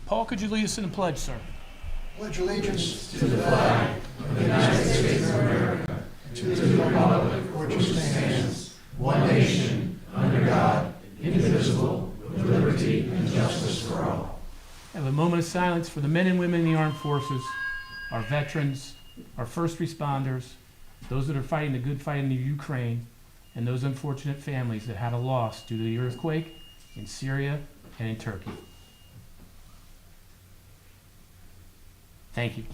Paul, could you lead us in the pledge, sir? Pledge allegiance to the flag of the United States of America, to the republic for which it stands, one nation, under God, indivisible, with liberty and justice for all. Have a moment of silence for the men and women in the armed forces, our veterans, our first responders, those that are fighting the good fight in the Ukraine, and those unfortunate families that had a loss due to the earthquake in Syria and in Turkey. Thank you.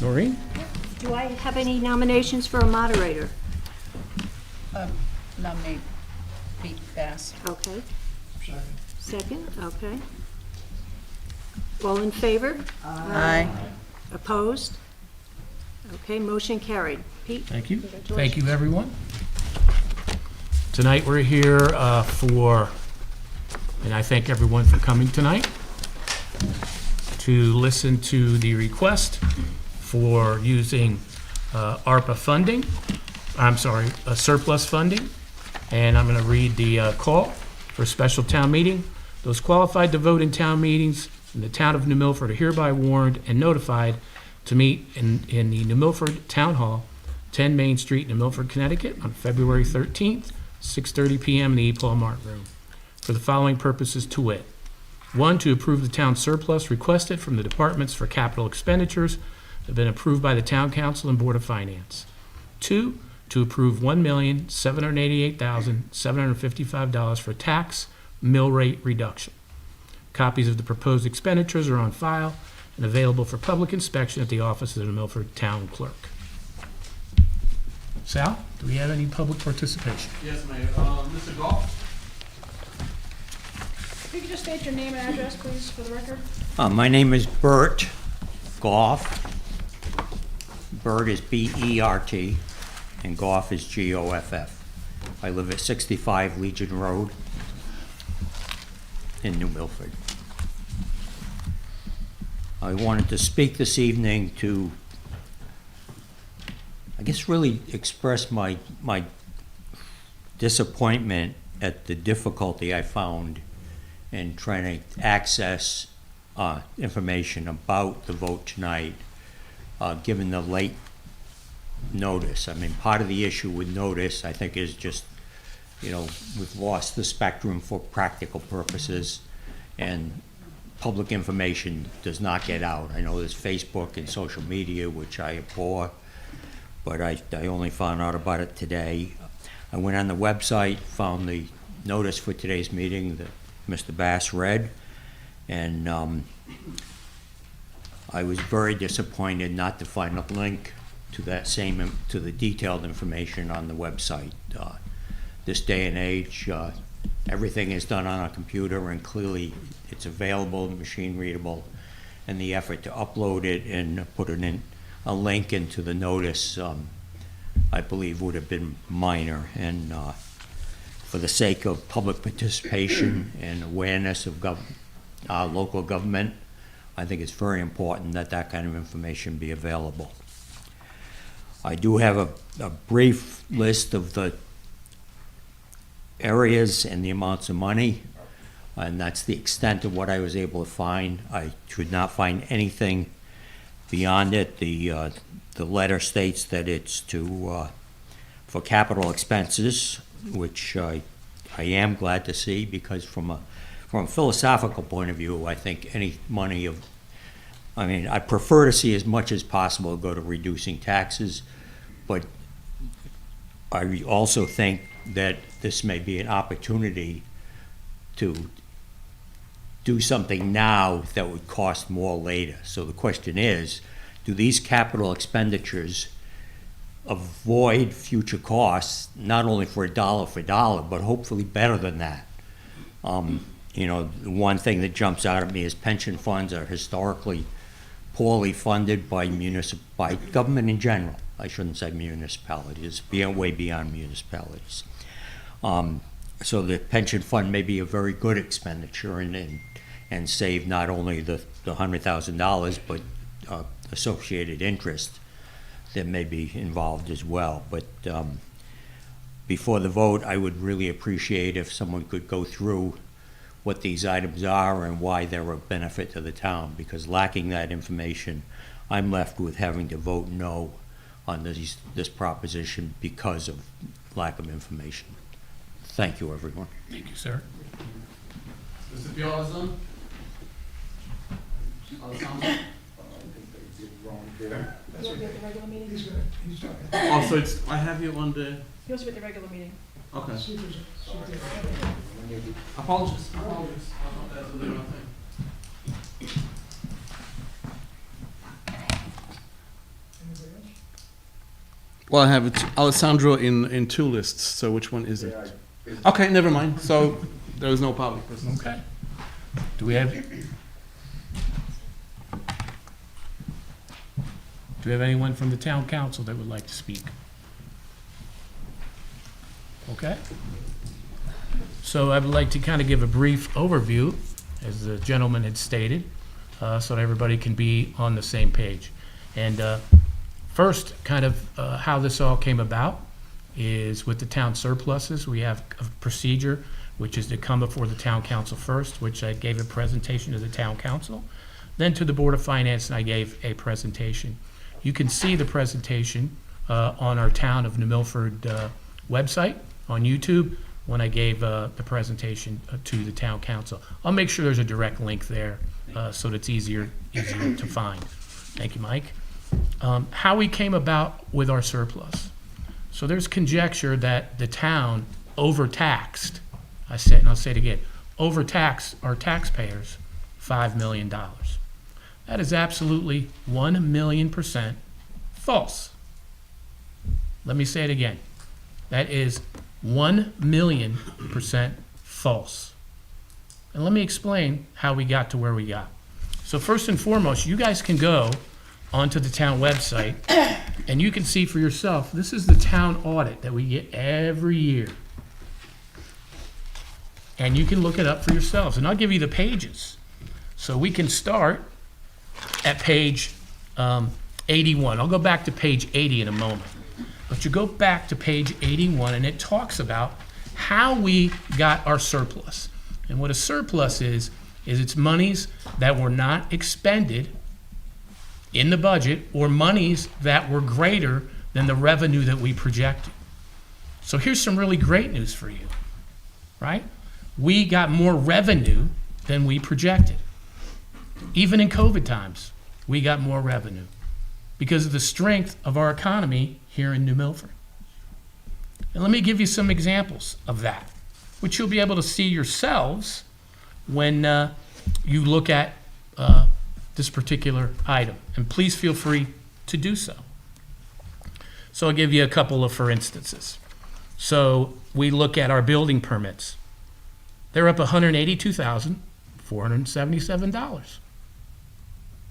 Noreen? Do I have any nominations for a moderator? Nominate Pete Bass. Okay. Second. Second, okay. All in favor? Aye. Opposed? Okay, motion carried. Pete? Thank you. Thank you, everyone. Tonight, we're here and I thank everyone for coming tonight, to listen to the request for using ARPA funding, surplus funding. And I'm going to read the call for a special town meeting. Those qualified to vote in town meetings in the town of New Milford are hereby warned and notified to meet in the New Milford Town Hall, 10 Main Street, New Milford, Connecticut, on February 13th, 6:30 p.m. in the E. Paul Martin Room, for the following purposes to wit. 1, to approve the town surplus requested from the departments for capital expenditures that have been approved by the Town Council and Board of Finance. 2, to approve $1,788,755 for tax mill rate reduction. Copies of the proposed expenditures are on file and available for public inspection at the office of the Milford Town Clerk. Sal, do we have any public participation? Yes, Mayor. Mr. Goff? If you could just state your name and address, please, for the record. My name is Bert Goff. Bert is B-E-R-T, and Goff is G-O-F-F. I live at 65 Legion Road in New Milford. I wanted to speak this evening to, I guess, really express my disappointment at the difficulty I found in trying to access information about the vote tonight, given the late notice. I mean, part of the issue with notice, I think, is just, we've lost the spectrum for practical purposes, and public information does not get out. I know there's Facebook and social media, which I abhor, but I only found out about it today. I went on the website, found the notice for today's meeting that Mr. Bass read, and I was very disappointed not to find a link to to the detailed information on the website. This day and age, everything is done on a computer, and clearly it's available, machine readable, and the effort to upload it and put it in a link into the notice, I believe, would have been minor. And for the sake of public participation and awareness of local government, I think it's very important that that kind of information be available. I do have a brief list of the areas and the amounts of money, and that's the extent of what I was able to find. I could not find anything beyond it. The letter states that it's for capital expenses, which I am glad to see, because from a philosophical point of view, I think any money I prefer to see as much as possible go to reducing taxes, but I also think that this may be an opportunity to do something now that would cost more later. So the question is, do these capital expenditures avoid future costs, not only for dollar, but hopefully better than that? The one thing that jumps out at me is pension funds are historically poorly funded by government in general. I shouldn't say municipalities, way beyond municipalities. So the pension fund may be a very good expenditure and save not only the $100,000, but associated interest. that may be involved as well. But before the vote, I would really appreciate if someone could go through what these items are and why they're of benefit to the town, because lacking that information, I'm left with having to vote no on this proposition because of lack of information. Thank you, everyone. Thank you, sir. Mr. Piazza? Alessandro? He'll be at the regular meeting. He's talking. Oh, so it's, I have you on the, He'll be at the regular meeting. okay. See if there's Apologies. I thought that's a different thing. anybody else? Well, I have it, Alessandro in two lists, so which one is it? Okay, never mind, so there is no public business. Okay. Do we have anyone from the town council that would like to speak? Okay. So I would like to kind of give a brief overview, as the gentleman had stated, so that everybody can be on the same page. And first, kind of how this all came about is with the town surpluses. We have a procedure which is to come before the town council first, which I gave a presentation to the town council, then to the Board of Finance, and I gave a presentation. You can see the presentation on our Town of New Milford website on YouTube when I gave the presentation to the town council. I'll make sure there's a direct link there so that it's easier to find. Thank you, Mike. How we came about with our surplus. So there's conjecture that the town overtaxed, I'll say it again, overtaxed our taxpayers $5 million. That is absolutely 1,000,000% false. Let me say it again. That is 1,000,000% false. And let me explain how we got to where we got. So first and foremost, you guys can go onto the town website and you can see for yourself, this is the town audit that we get every year. And you can look it up for yourselves. And I'll give you the pages. So we can start at page 81. I'll go back to page 80 in a moment. But you go back to page 81 and it talks about how we got our surplus. And what a surplus is it's monies that were not expended in the budget or monies that were greater than the revenue that we projected. So here's some really great news for you, right? We got more revenue than we projected. Even in COVID times, we got more revenue because of the strength of our economy here in New Milford. And let me give you some examples of that, which you'll be able to see yourselves when you look at this particular item. And please feel free to do so. So I'll give you a couple of for instances. So we look at our building permits. They're up $182,477.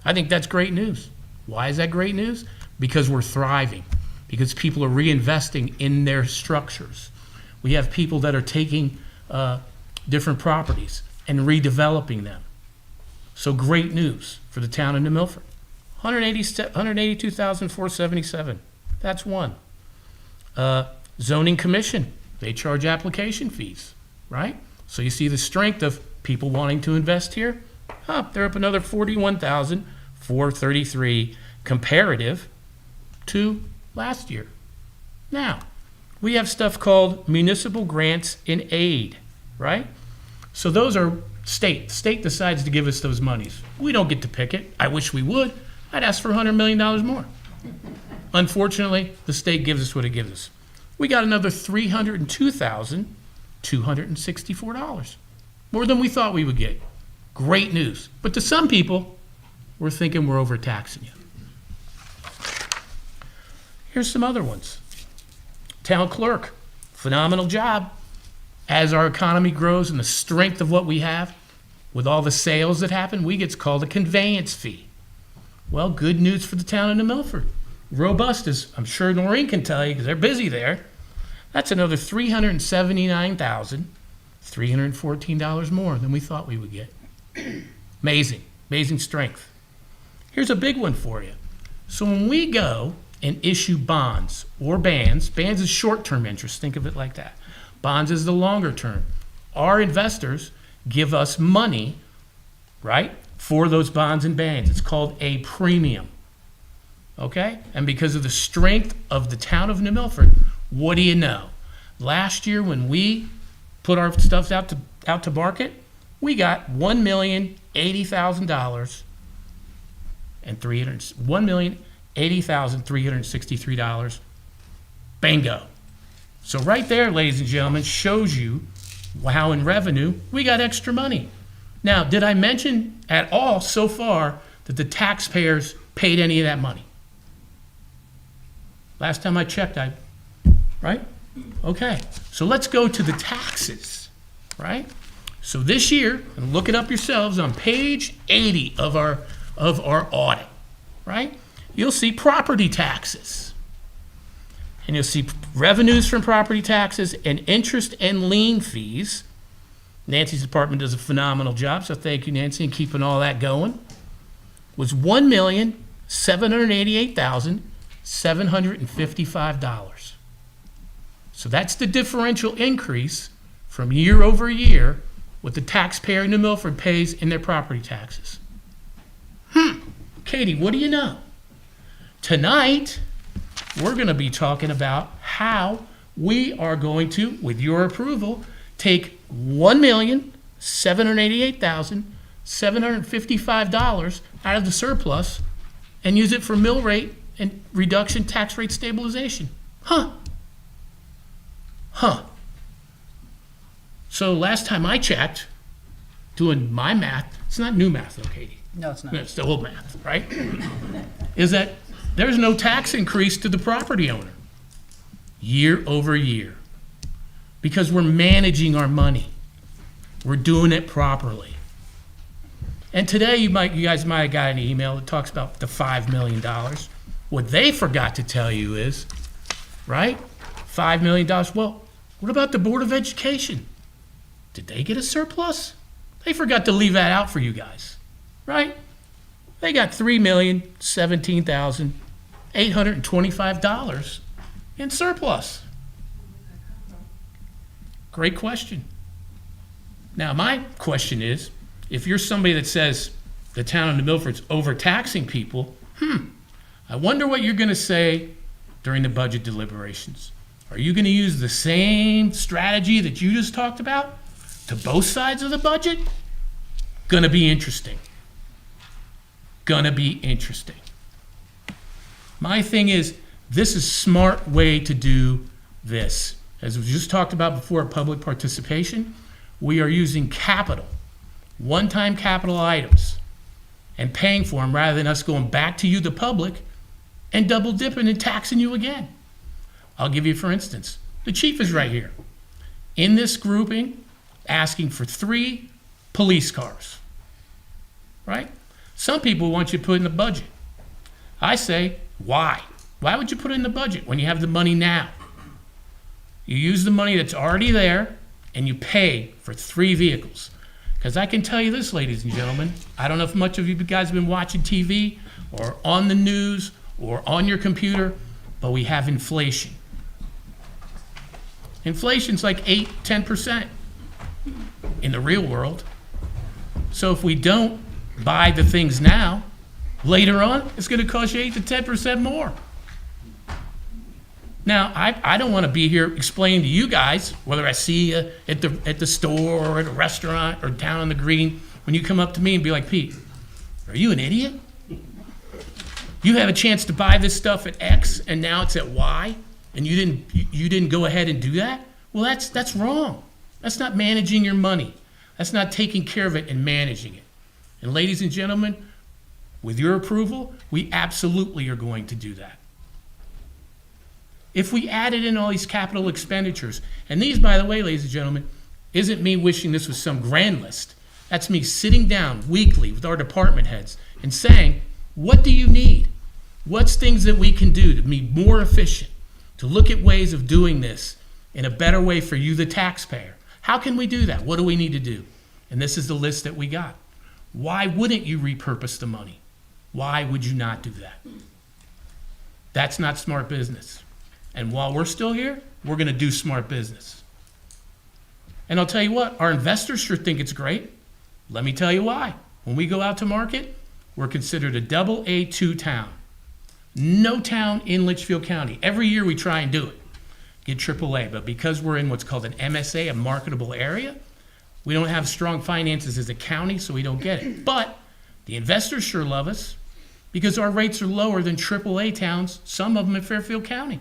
I think that's great news. Why is that great news? Because we're thriving, because people are reinvesting in their structures. We have people that are taking different properties and redeveloping them. So great news for the town of New Milford. $182,477. That's one. Zoning Commission, they charge application fees, right? So you see the strength of people wanting to invest here. They're up another $41,433 comparative to last year. Now, we have stuff called municipal grants and aid, right? So those are state. The state decides to give us those monies. We don't get to pick it. I wish we would. I'd ask for $100 million more. Unfortunately, the state gives us what it gives us. We got another $302,264. More than we thought we would get. Great news. But to some people, we're thinking we're overtaxing you. Here's some other ones. Town clerk, phenomenal job. As our economy grows and the strength of what we have, with all the sales that happen, we get called a conveyance fee. Well, good news for the town of New Milford. Robust, as I'm sure Noreen can tell you, because they're busy there. That's another $379,314 more than we thought we would get. Amazing, amazing strength. Here's a big one for you. So when we go and issue bonds or bands. Bands is short-term interest, think of it like that. Bonds is the longer term. Our investors give us money, right, for those bonds and bands. It's called a premium. Okay? And because of the strength of the town of New Milford, what do you know? Last year when we put our stuff out to market, we got $1,080,000 and $1,080,363. Bingo. So right there, ladies and gentlemen, shows you how in revenue we got extra money. Now, did I mention at all so far that the taxpayers paid any of that money? Last time I checked, right? Okay, so let's go to the taxes, right? So this year, and look it up yourselves, on page 80 of our audit, right? You'll see property taxes. And you'll see revenues from property taxes and interest and lien fees. Nancy's department does a phenomenal job, so thank you, Nancy, in keeping all that going. Was $1,788,755. So that's the differential increase from year over year what the taxpayer in New Milford pays in their property taxes. Katie, what do you know? Tonight, we're going to be talking about how we are going to, with your approval, take $1,788,755 out of the surplus and use it for mill rate and reduction, tax rate stabilization. So last time I checked, doing my math, it's not new math though, Katie. No, it's not. It's the old math, right? Is that there's no tax increase to the property owner year over year because we're managing our money. We're doing it properly. And today you guys might have got an email that talks about the $5 million. What they forgot to tell you is, right? $5 million. Well, what about the Board of Education? Did they get a surplus? They forgot to leave that out for you guys, right? They got $3,017,825 in surplus. Great question. Now, my question is, if you're somebody that says the town of New Milford's overtaxing people, I wonder what you're going to say during the budget deliberations. Are you going to use the same strategy that you just talked about to both sides of the budget? Gonna be interesting. Gonna be interesting. My thing is, this is a smart way to do this. As we just talked about before, public participation, we are using capital, one-time capital items, and paying for them rather than us going back to you, the public, and double dipping and taxing you again. I'll give you, for instance, the chief is right here. In this grouping, asking for 3 police cars, right? Some people want you to put in the budget. I say, why? Why would you put it in the budget when you have the money now? You use the money that's already there and you pay for 3 vehicles. Because I can tell you this, ladies and gentlemen, I don't know if much of you guys have been watching TV or on the news or on your computer, but we have inflation. Inflation's like 8-10% in the real world. So if we don't buy the things now, later on, it's going to cost you 8-10% more. Now, I don't want to be here explaining to you guys, whether I see you at the store or at a restaurant or down on the green, when you come up to me and be like, Pete, are you an idiot? You have a chance to buy this stuff at X and now it's at Y, and you didn't go ahead and do that? Well, that's wrong. That's not managing your money. That's not taking care of it and managing it. And ladies and gentlemen, with your approval, we absolutely are going to do that. If we added in all these capital expenditures, and these, by the way, ladies and gentlemen, isn't me wishing this was some grand list. That's me sitting down weekly with our department heads and saying, what do you need? What's things that we can do to be more efficient, to look at ways of doing this in a better way for you, the taxpayer? How can we do that? What do we need to do? And this is the list that we got. Why wouldn't you repurpose the money? Why would you not do that? That's not smart business. And while we're still here, we're going to do smart business. And I'll tell you what, our investors sure think it's great. Let me tell you why. When we go out to market, we're considered a double A2 town. No town in Litchfield County. Every year we try and do it, get AAA, but because we're in what's called an MSA, a marketable area, we don't have strong finances as a county, so we don't get it. But the investors sure love us because our rates are lower than AAA towns, some of them in Fairfield County.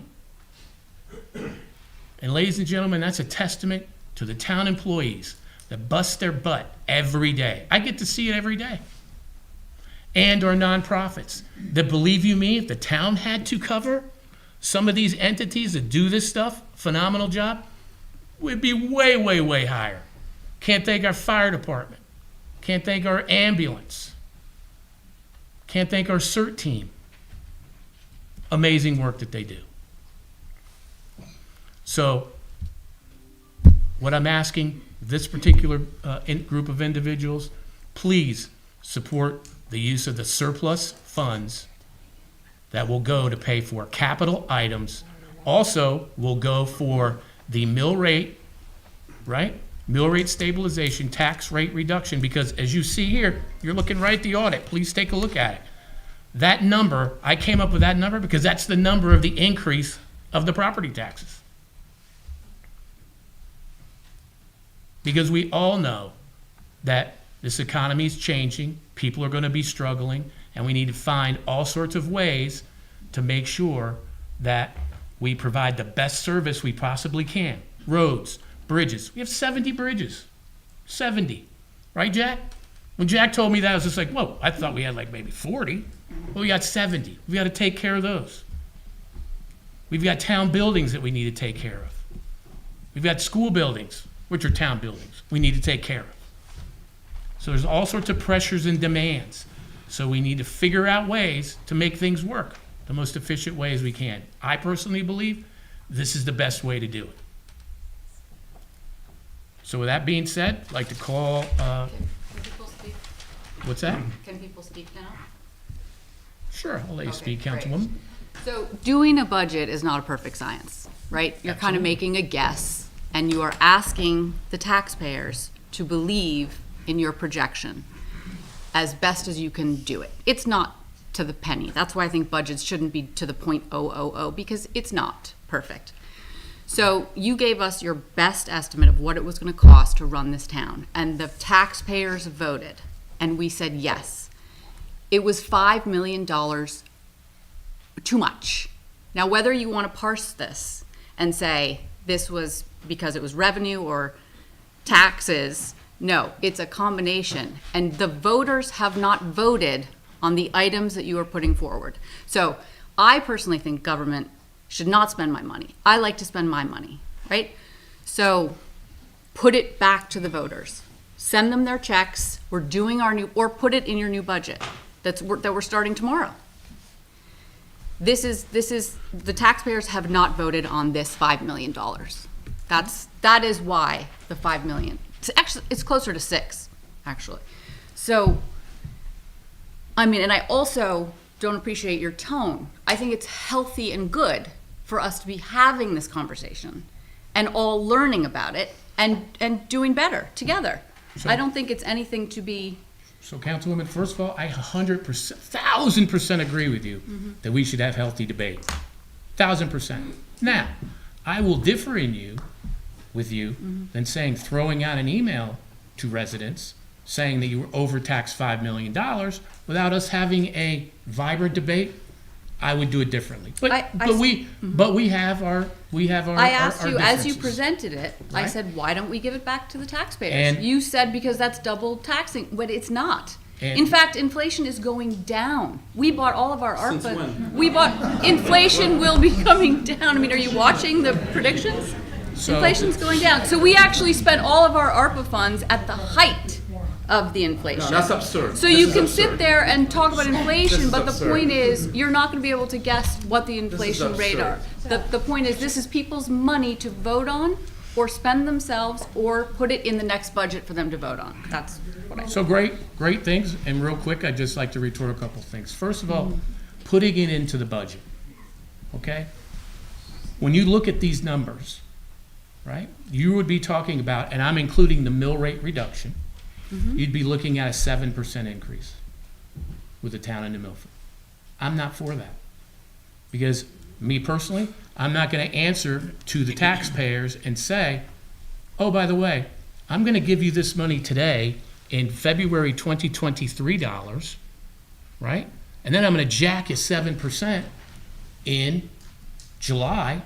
And ladies and gentlemen, that's a testament to the town employees that bust their butt every day. I get to see it every day. And our nonprofits that, believe you me, if the town had to cover some of these entities that do this stuff, phenomenal job, would be way, way, way higher. Can't thank our fire department. Can't thank our ambulance. Can't thank our CERT team. Amazing work that they do. So what I'm asking this particular group of individuals, please support the use of the surplus funds that will go to pay for capital items. Also will go for the mill rate, right? Mill rate stabilization, tax rate reduction, because as you see here, you're looking right at the audit. Please take a look at it. That number, I came up with that number because that's the number of the increase of the property taxes. Because we all know that this economy is changing, people are going to be struggling, and we need to find all sorts of ways to make sure that we provide the best service we possibly can. Roads, bridges. We have 70 bridges. 70. Right, Jack? When Jack told me that, I was just like, whoa, I thought we had like maybe 40. Well, we got 70. We've got to take care of those. We've got town buildings that we need to take care of. We've got school buildings, which are town buildings, we need to take care of. So there's all sorts of pressures and demands. So we need to figure out ways to make things work the most efficient way as we can. I personally believe this is the best way to do it. So with that being said, I'd like to call, Can people speak? what's that? Can people speak now? Sure, I'll let you Okay, speak, great. Councilwoman. So doing a budget is not a perfect science, right? You're kind of making a guess, and you are asking the taxpayers to believe in your projection as best as you can do it. It's not to the penny. That's why I think budgets shouldn't be to the .000, because it's not perfect. So you gave us your best estimate of what it was going to cost to run this town, and the taxpayers voted, and we said yes. It was $5 million too much. Now, whether you want to parse this and say this was because it was revenue or taxes, no, it's a combination. And the voters have not voted on the items that you are putting forward. So I personally think government should not spend my money. I like to spend my money, right? So put it back to the voters. Send them their checks. We're doing our new, or put it in your new budget that we're starting tomorrow. This is, the taxpayers have not voted on this $5 million. That is why the 5 million. It's closer to 6, actually. So, I mean, and I also don't appreciate your tone. I think it's healthy and good for us to be having this conversation and all learning about it and doing better together. So- I don't think it's anything to be, So Councilwoman, first of all, I 100%, 1,000% agree with you that we should have healthy debate. 1,000%. Now, I will differ with you than saying throwing out an email to residents saying that you were overtaxed $5 million without us having a vibrant debate. I would do it differently. But we have our I asked our you, as you differences. presented it, I Right. said, why don't we give it back to the taxpayers? And- You said because that's double taxing, but it's not. And- In fact, inflation is going down. We bought all of our Since ARPA. when? Inflation will be coming down. I mean, are you watching the predictions? So- Inflation's going down. So we actually spent all of our ARPA funds at the height of the inflation. No, that's absurd. So This you is can absurd. sit there and talk about inflation, is but the absurd. point is, you're not gonna be able to guess what the inflation rate are. The point is, this is people's money to vote on, or spend themselves, or put it in the next budget for them to vote on. That's what I. So great things, and real quick, I'd just like to retort a couple things. First of all, putting it into the budget. okay? When you look at these numbers, right, you would be talking about, and I'm including the mill rate reduction, you'd be looking at a 7% increase with the town of New Milford. I'm not for that. Because me personally, I'm not gonna answer to the taxpayers and say, oh, by the way, I'm gonna give you this money today in February 2023 dollars, right? And then I'm gonna jack you 7% in July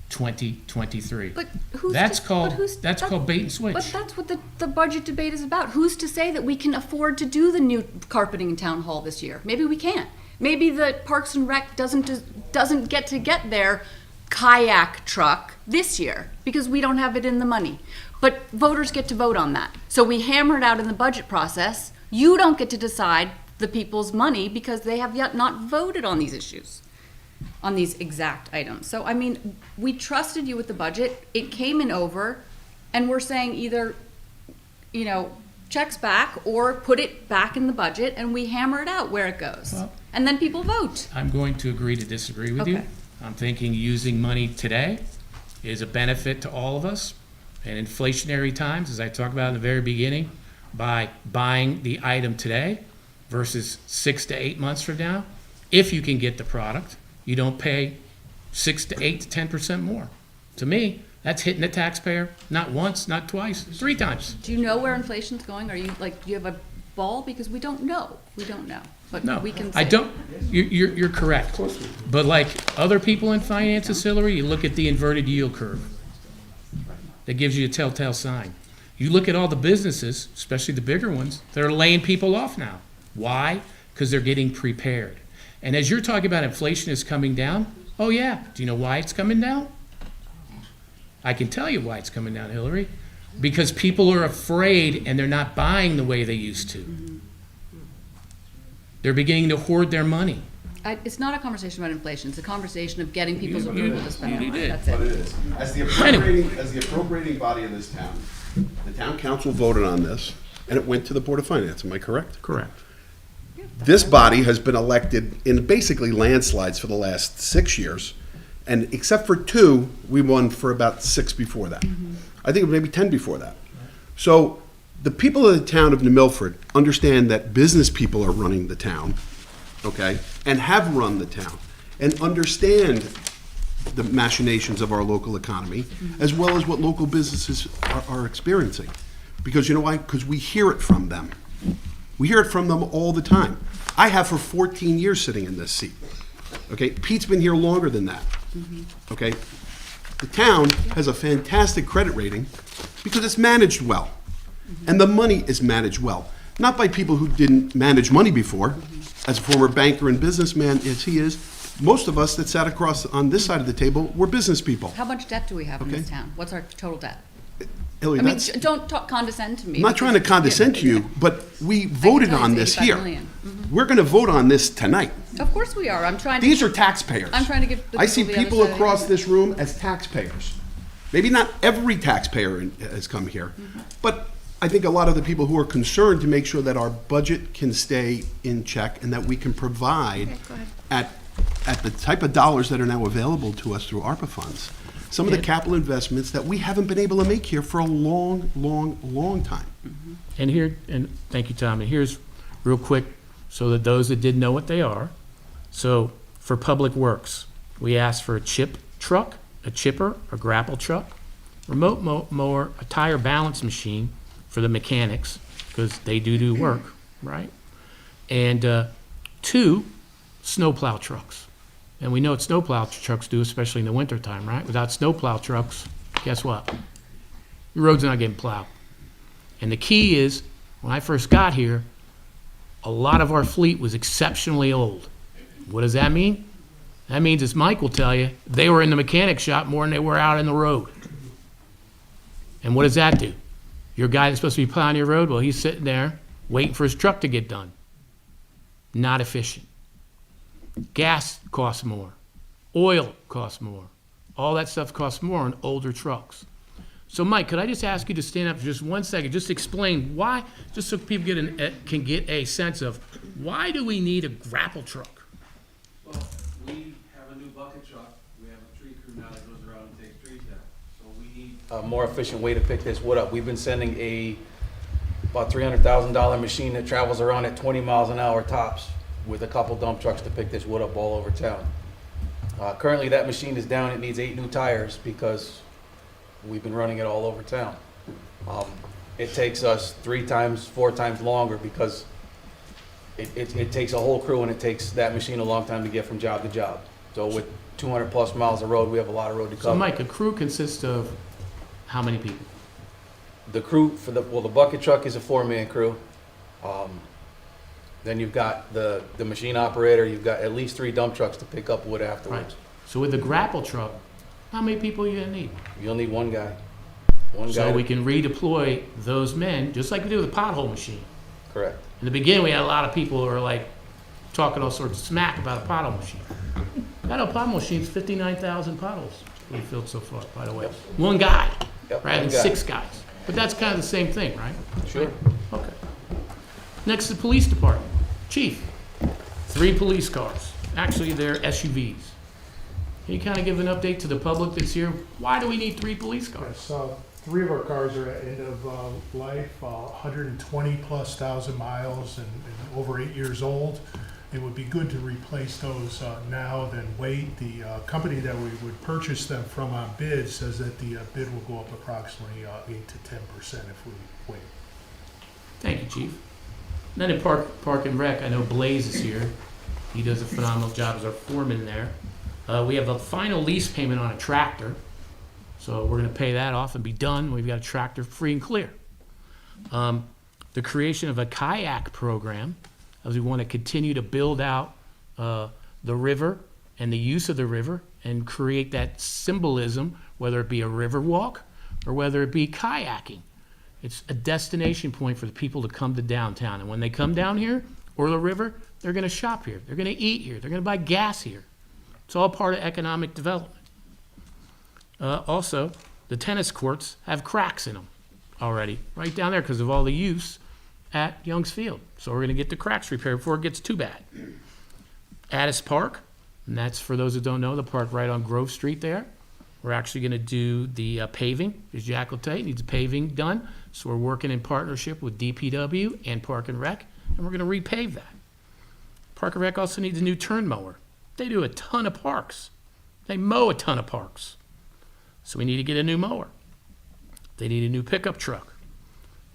2023. But who's That's to- called, but who's- that's that- called bait and switch. But that's what the budget debate is about. Who's to say that we can afford to do the new carpeting in Town Hall this year? Maybe we can't. Maybe the Parks and Rec doesn't get their kayak truck this year because we don't have it in the money. But voters get to vote on that. So we hammer it out in the budget process. You don't get to decide the people's money because they have yet not voted on these issues, on these exact items. So, I mean, we trusted you with the budget. It came in over, and we're saying either, you know, checks back or put it back in the budget and we hammer it out where it goes. Well- And then people vote. I'm going to agree to disagree with you. Okay. I'm thinking using money today is a benefit to all of us. In inflationary times, as I talked about in the very beginning, by buying the item today versus 6 to 8 months from now, if you can get the product, you don't pay 6 to 8 to 10% more. To me, that's hitting the taxpayer not once, not twice, 3 times. Do you know where inflation's going? Are you, like, do you have a ball? Because we don't know. We don't know. But No, we can I say. don't, you're correct. But like other people in finance, Hillary, you look at the inverted yield curve. That gives you a telltale sign. You look at all the businesses, especially the bigger ones, that are laying people off now. Why? Because they're getting prepared. And as you're talking about inflation is coming down, oh yeah, do you know why it's coming down? I can tell you why it's coming down, Hillary. Because people are afraid and they're not buying the way they used to. They're beginning to hoard their money. It's not a conversation about inflation. It's a conversation of getting people's You- approval to spend you their money. did. That's But it it. is. As the appropriating body of this town, the town council voted on this, and it went to the Board of Finance, am I correct? Correct. This body has been elected in basically landslides for the last 6 years, and except for 2, we won for about 6 before that. I think maybe 10 before that. So the people of the town of New Milford understand that business people are running the town, okay, and have run the town, and understand the machinations of our local economy, as well as what local businesses are experiencing. Because you know why? Because we hear it from them. We hear it from them all the time. I have for 14 years sitting in this seat. Okay, Pete's been here longer than that. Okay, the town has a fantastic credit rating because it's managed well, and the money is managed well, not by people who didn't manage money before. As a former banker and businessman as he is, most of us that sat across on this side of the table were business people. How much debt do we have in this Okay. town? What's our total debt? Hillary, I mean, that's, don't talk condescend to me. I'm not trying to because- condescend to you, but we voted tell you on it's this 85 here. million. We're going to vote on this tonight. Of course we are. I'm trying to. These are taxpayers. I'm trying to give the I see people the other people side of the across argument. this room as taxpayers. Maybe not every taxpayer has come here, but I think a lot of the people who are concerned to make sure that our budget can stay in check and that we can provide Okay, go ahead. at the type of dollars that are now available to us through ARPA funds, some of the capital investments that we haven't been able to make here for a long, long, long time. And here, and thank you, Tom, and here's real quick, so that those that didn't know what they are. So for Public Works, we asked for a chip truck, a chipper, a grapple truck, remote mower, a tire balance machine for the mechanics, because they do work, right? And 2 snowplow trucks. And we know what snowplow trucks do, especially in the wintertime, right? Without snowplow trucks, guess what? Your road's not getting plowed. And the key is, when I first got here, a lot of our fleet was exceptionally old. What does that mean? That means, as Mike will tell you, they were in the mechanic shop more than they were out in the road. And what does that do? Your guy that's supposed to be plowing your road, well, he's sitting there waiting for his truck to get done. Not efficient. Gas costs more. Oil costs more. All that stuff costs more on older trucks. So, Mike, could I just ask you to stand up for just 1 second, just explain why, just so people can get a sense of, why do we need a grapple truck? Well, we have a new bucket truck a more efficient way to pick this wood up. We've been sending about $300,000 machine that travels around at 20 miles an hour tops with a couple dump trucks to pick this wood up all over town. Currently, that machine is down. It needs 8 new tires because we've been running it all over town. It takes us 3 times, 4 times longer because it takes a whole crew and it takes that machine a long time to get from job to job. So with 200 plus miles of road, we have a lot of road to cover. So Mike, a crew consists of how many people? The crew for the bucket truck is a 4-man crew. Then you've got the machine operator, you've got at least 3 dump trucks to pick up wood afterwards. Right. So with the grapple truck, how many people are you gonna need? You'll need one guy. One So guy. we can redeploy those men, just like we do with the pothole machine. Correct. In the beginning, we had a lot of people who were like talking all sorts of smack about a pothole machine. That old pothole machine's 59,000 potholes we filled so far, by the way. Yep. One guy, Yep, rather one than guy. 6 guys. But that's kind of the same thing, right? Sure. Okay. Next, the police department. Chief, 3 police cars. Actually, they're SUVs. Can you kind of give an update to the public that's here? Why do we need 3 police cars? Yes, 3 of our cars are at end of life, 120 plus thousand miles and over 8 years old. It would be good to replace those now than wait. The company that we would purchase them from on bid says that the bid will go up approximately 8 to 10% if we wait. Thank you, Chief. And then in Park and Rec, I know Blaze is here. He does a phenomenal job as our foreman there. We have a final lease payment on a tractor. So we're gonna pay that off and be done. We've got a tractor free and clear. The creation of a kayak program, as we want to continue to build out the river and the use of the river and create that symbolism, whether it be a river walk or whether it be kayaking. It's a destination point for the people to come to downtown. And when they come down here or the river, they're gonna shop here, they're gonna eat here, they're gonna buy gas here. It's all part of economic development. Also, the tennis courts have cracks in them already, right down there because of all the use at Young's Field. So we're gonna get the cracks repaired before it gets too bad. Addis Park, and that's for those who don't know, the park right on Grove Street there. We're actually gonna do the paving, as Jack will tell you, needs paving done. So we're working in partnership with DPW and Park and Rec, and we're gonna repave that. Park and Rec also needs a new turn mower. They do a ton of parks. They mow a ton of parks. So we need to get a new mower. They need a new pickup truck.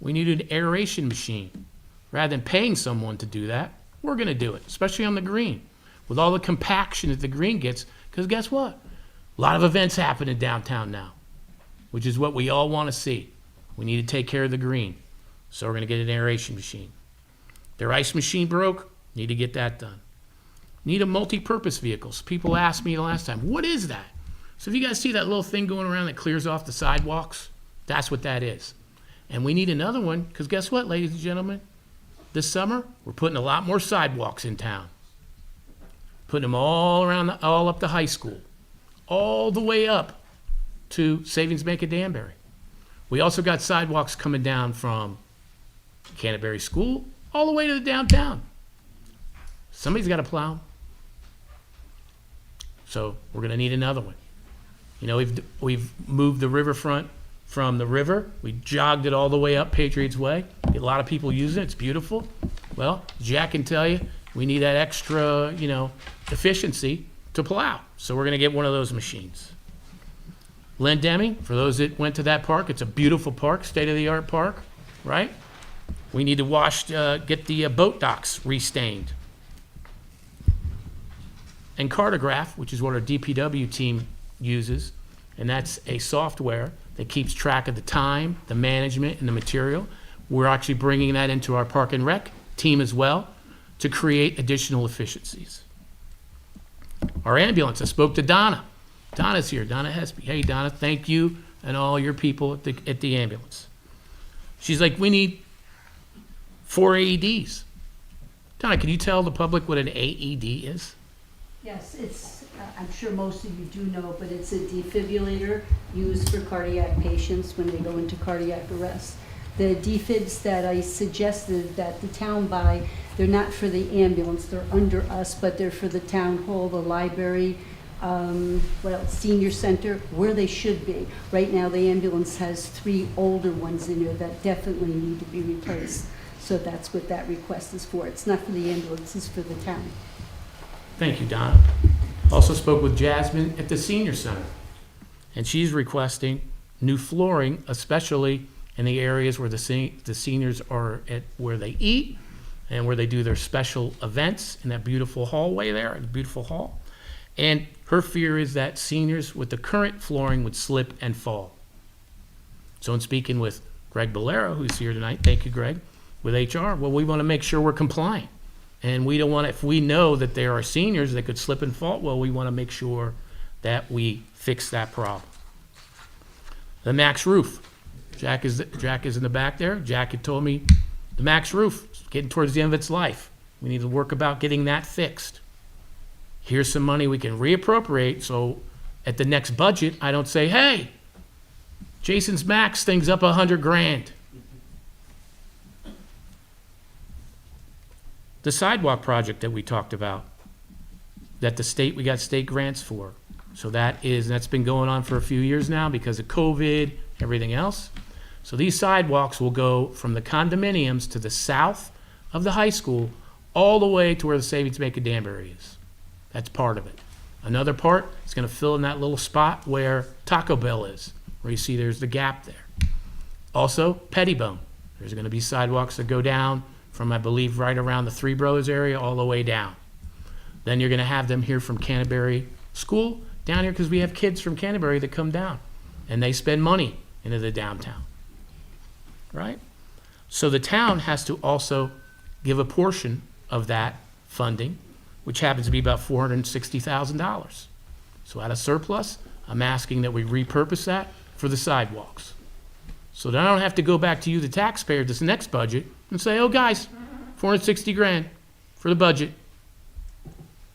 We need an aeration machine. Rather than paying someone to do that, we're gonna do it, especially on the green, with all the compaction that the green gets, because guess what? A lot of events happen in downtown now, which is what we all wanna see. We need to take care of the green, so we're gonna get an aeration machine. Their ice machine broke, need to get that done. Need a multi-purpose vehicle. So people asked me the last time, what is that? So if you guys see that little thing going around that clears off the sidewalks, that's what that is. And we need another one, because guess what, ladies and gentlemen? This summer, we're putting a lot more sidewalks in town. Putting them all around, all up to high school, all the way up to Savings Bank of Danbury. We also got sidewalks coming down from Canterbury School all the way to the downtown. Somebody's got to plow 'em. So we're gonna need another one. You know, we've moved the riverfront from the river. We jogged it all the way up Patriots Way. Get a lot of people using it. It's beautiful. Well, Jack can tell you, we need that extra, efficiency to plow. So we're gonna get one of those machines. Len Deming, for those that went to that park, it's a beautiful park, state-of-the-art park, right? We need to get the boat docks restained. And Cartograph, which is what our DPW team uses, and that's a software that keeps track of the time, the management, and the material. We're actually bringing that into our Park and Rec team as well to create additional efficiencies. Our ambulance, I spoke to Donna. Donna's here, Donna Hesby. Hey, Donna, thank you and all your people at the ambulance. She's like, we need 4 AEDs. Donna, can you tell the public what an AED is? Yes, it's, I'm sure most of you do know, but it's a defibrillator used for cardiac patients when they go into cardiac arrest. The defibs that I suggested that the town buy, they're not for the ambulance, they're under us, but they're for the town hall, the library, Senior center, where they should be. Right now, the ambulance has 3 older ones in there that definitely need to be replaced. So that's what that request is for. It's not for the ambulance, it's for the town. Thank you, Donna. Also spoke with Jasmine at the senior center, and she's requesting new flooring, especially in the areas where the seniors are at, where they eat and where they do their special events in that beautiful hallway there, the beautiful hall. And her fear is that seniors with the current flooring would slip and fall. So in speaking with Greg Bolero, who's here tonight, thank you, Greg, with HR, well, we want to make sure we're compliant. And we don't want, if we know that there are seniors that could slip and fall, well, we want to make sure that we fix that problem. The Max roof. Jack is in the back there. Jack had told me the Max roof is getting towards the end of its life. We need to work about getting that fixed. Here's some money we can reappropriate, so at the next budget, I don't say, hey, Jason's Max thing's up $100,000. The sidewalk project that we talked about, that we got state grants for. So that's been going on for a few years now because of COVID, everything else. So these sidewalks will go from the condominiums to the south of the high school all the way to where the Savings Bank of Danbury is. That's part of it. Another part is going to fill in that little spot where Taco Bell is, where you see there's the gap there. Also, Pettibone. There's going to be sidewalks that go down from, I believe, right around the Three Brothers area all the way down. Then you're going to have them here from Canterbury School down here because we have kids from Canterbury that come down and they spend money into the downtown, right? So the town has to also give a portion of that funding, which happens to be about $460,000. So out of surplus, I'm asking that we repurpose that for the sidewalks. So that I don't have to go back to you, the taxpayer, this next budget and say, oh guys, $460,000 for the budget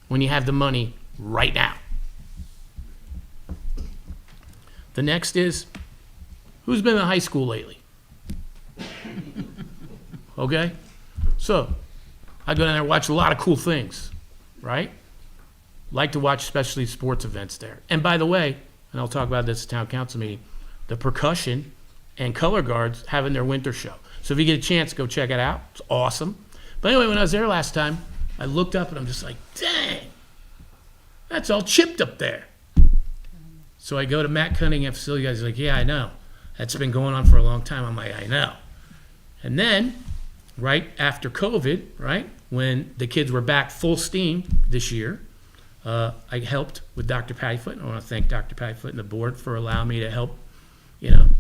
when you have the money right now. The next is, who's been in high school lately? Okay? So, I go down there and watch a lot of cool things, right? Like to watch especially sports events there. And by the way, and I'll talk about this at town council meeting, the percussion and color guards having their winter show. So if you get a chance, go check it out. It's awesome. But anyway, when I was there last time, I looked up and I'm just like, dang, that's all chipped up there. So I go to Matt Cunningham facility, guys like, yeah, I know. That's been going on for a long time. I'm like, I know. And then, right after COVID, right, when the kids were back full steam this year, I helped with Dr. Pattyfoot. I want to thank Dr. Pattyfoot and the board for allowing me to help,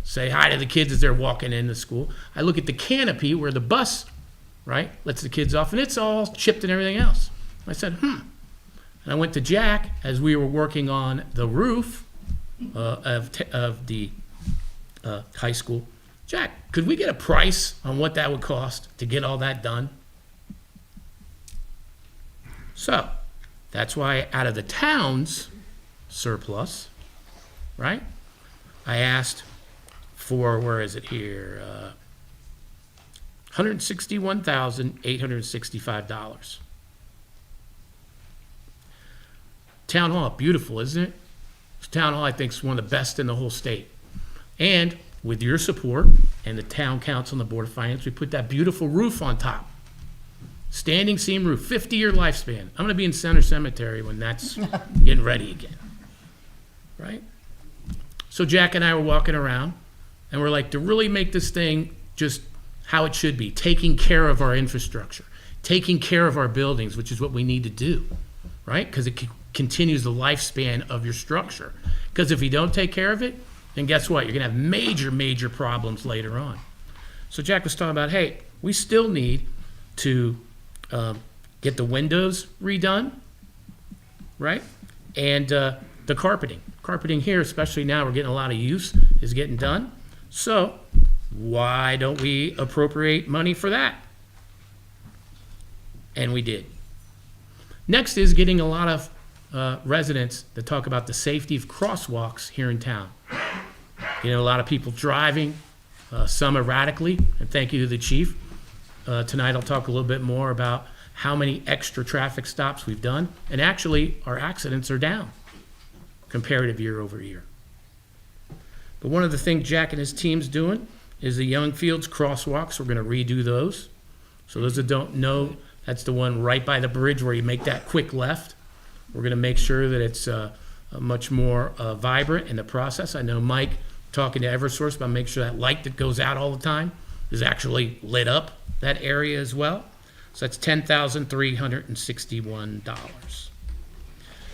say hi to the kids as they're walking into school. I look at the canopy where the bus, right, lets the kids off, and it's all chipped and everything else. I said, And I went to Jack as we were working on the roof of the high school. Jack, could we get a price on what that would cost to get all that done? So that's why out of the town's surplus, right, I asked for, where is it here, $161,865. Town Hall, beautiful, isn't it? Town Hall, I think, is one of the best in the whole state. And with your support and the town council and the board of finance, we put that beautiful roof on top. Standing seam roof, 50-year lifespan. I'm going to be in Center Cemetery when that's getting ready again, right? So Jack and I were walking around, and we're like, to really make this thing just how it should be, taking care of our infrastructure, taking care of our buildings, which is what we need to do, right? Because it continues the lifespan of your structure. Because if you don't take care of it, then guess what? You're going to have major, major problems later on. So Jack was talking about, hey, we still need to get the windows redone, right? And the carpeting. Carpeting here, especially now we're getting a lot of use, is getting done. So why don't we appropriate money for that? And we did. Next is getting a lot of residents that talk about the safety of crosswalks here in town. A lot of people driving, some erratically, and thank you to the chief. Tonight I'll talk a little bit more about how many extra traffic stops we've done, and actually our accidents are down. comparative year over year. But one of the things Jack and his team's doing is the Young Fields crosswalks. We're going to redo those. So those that don't know, that's the one right by the bridge where you make that quick left. We're going to make sure that it's much more vibrant in the process. I know Mike, talking to Eversource about making sure that light that goes out all the time is actually lit up that area as well. So that's $10,361.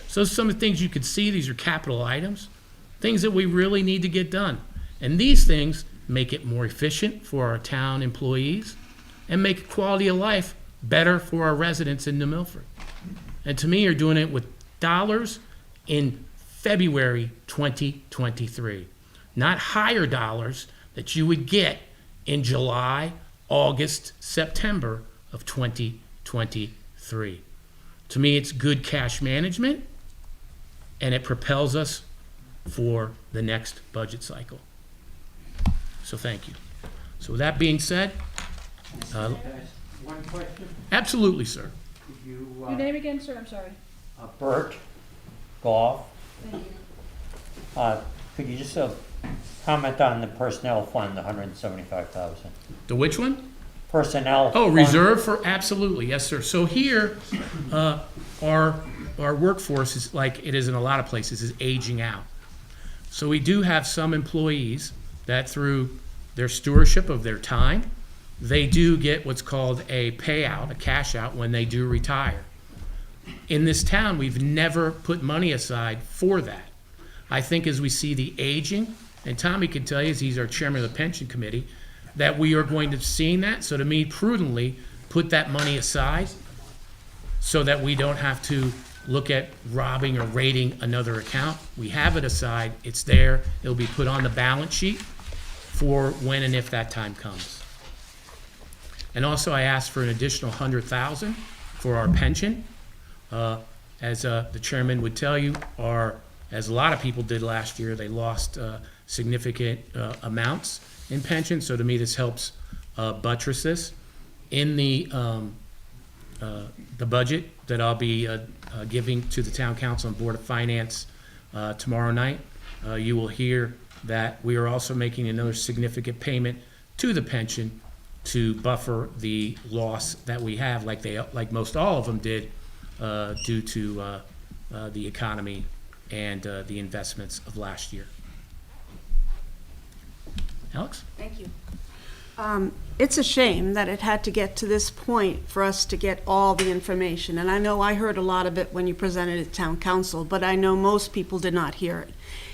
So some of the things you can see, these are capital items, things that we really need to get done. And these things make it more efficient for our town employees and make quality of life better for our residents in New Milford. And to me, you're doing it with dollars in February 2023, not higher dollars that you would get in July, August, September of 2023. To me, it's good cash management, and it propels us for the next budget cycle. So thank you. So with that being said, One question. absolutely, sir. Could you, Your name again, sir? I'm sorry. Bert Goff, Thank you. could you just comment on the personnel fund, the 175,000? The which one? Personnel. Oh, fund. reserve for, absolutely, yes, sir. So here, our workforce is, like it is in a lot of places, is aging out. So we do have some employees that through their stewardship of their time, they do get what's called a payout, a cash out when they do retire. In this town, we've never put money aside for that. I think as we see the aging, and Tommy can tell you, as he's our chairman of the pension committee, that we are going to see that. So to me, prudently, put that money aside so that we don't have to look at robbing or raiding another account. We have it aside, it's there, it'll be put on the balance sheet for when and if that time comes. And also I asked for an additional $100,000 for our pension. As the chairman would tell you, as a lot of people did last year, they lost significant amounts in pension. So to me, this helps buttress this. In the budget that I'll be giving to the Town Council and Board of Finance tomorrow night, you will hear that we are also making another significant payment to the pension to buffer the loss that we have, like most all of them did, due to the economy and the investments of last year. Alex? Thank you. It's a shame that it had to get to this point for us to get all the information. And I know I heard a lot of it when you presented at Town Council, but I know most people did not hear it.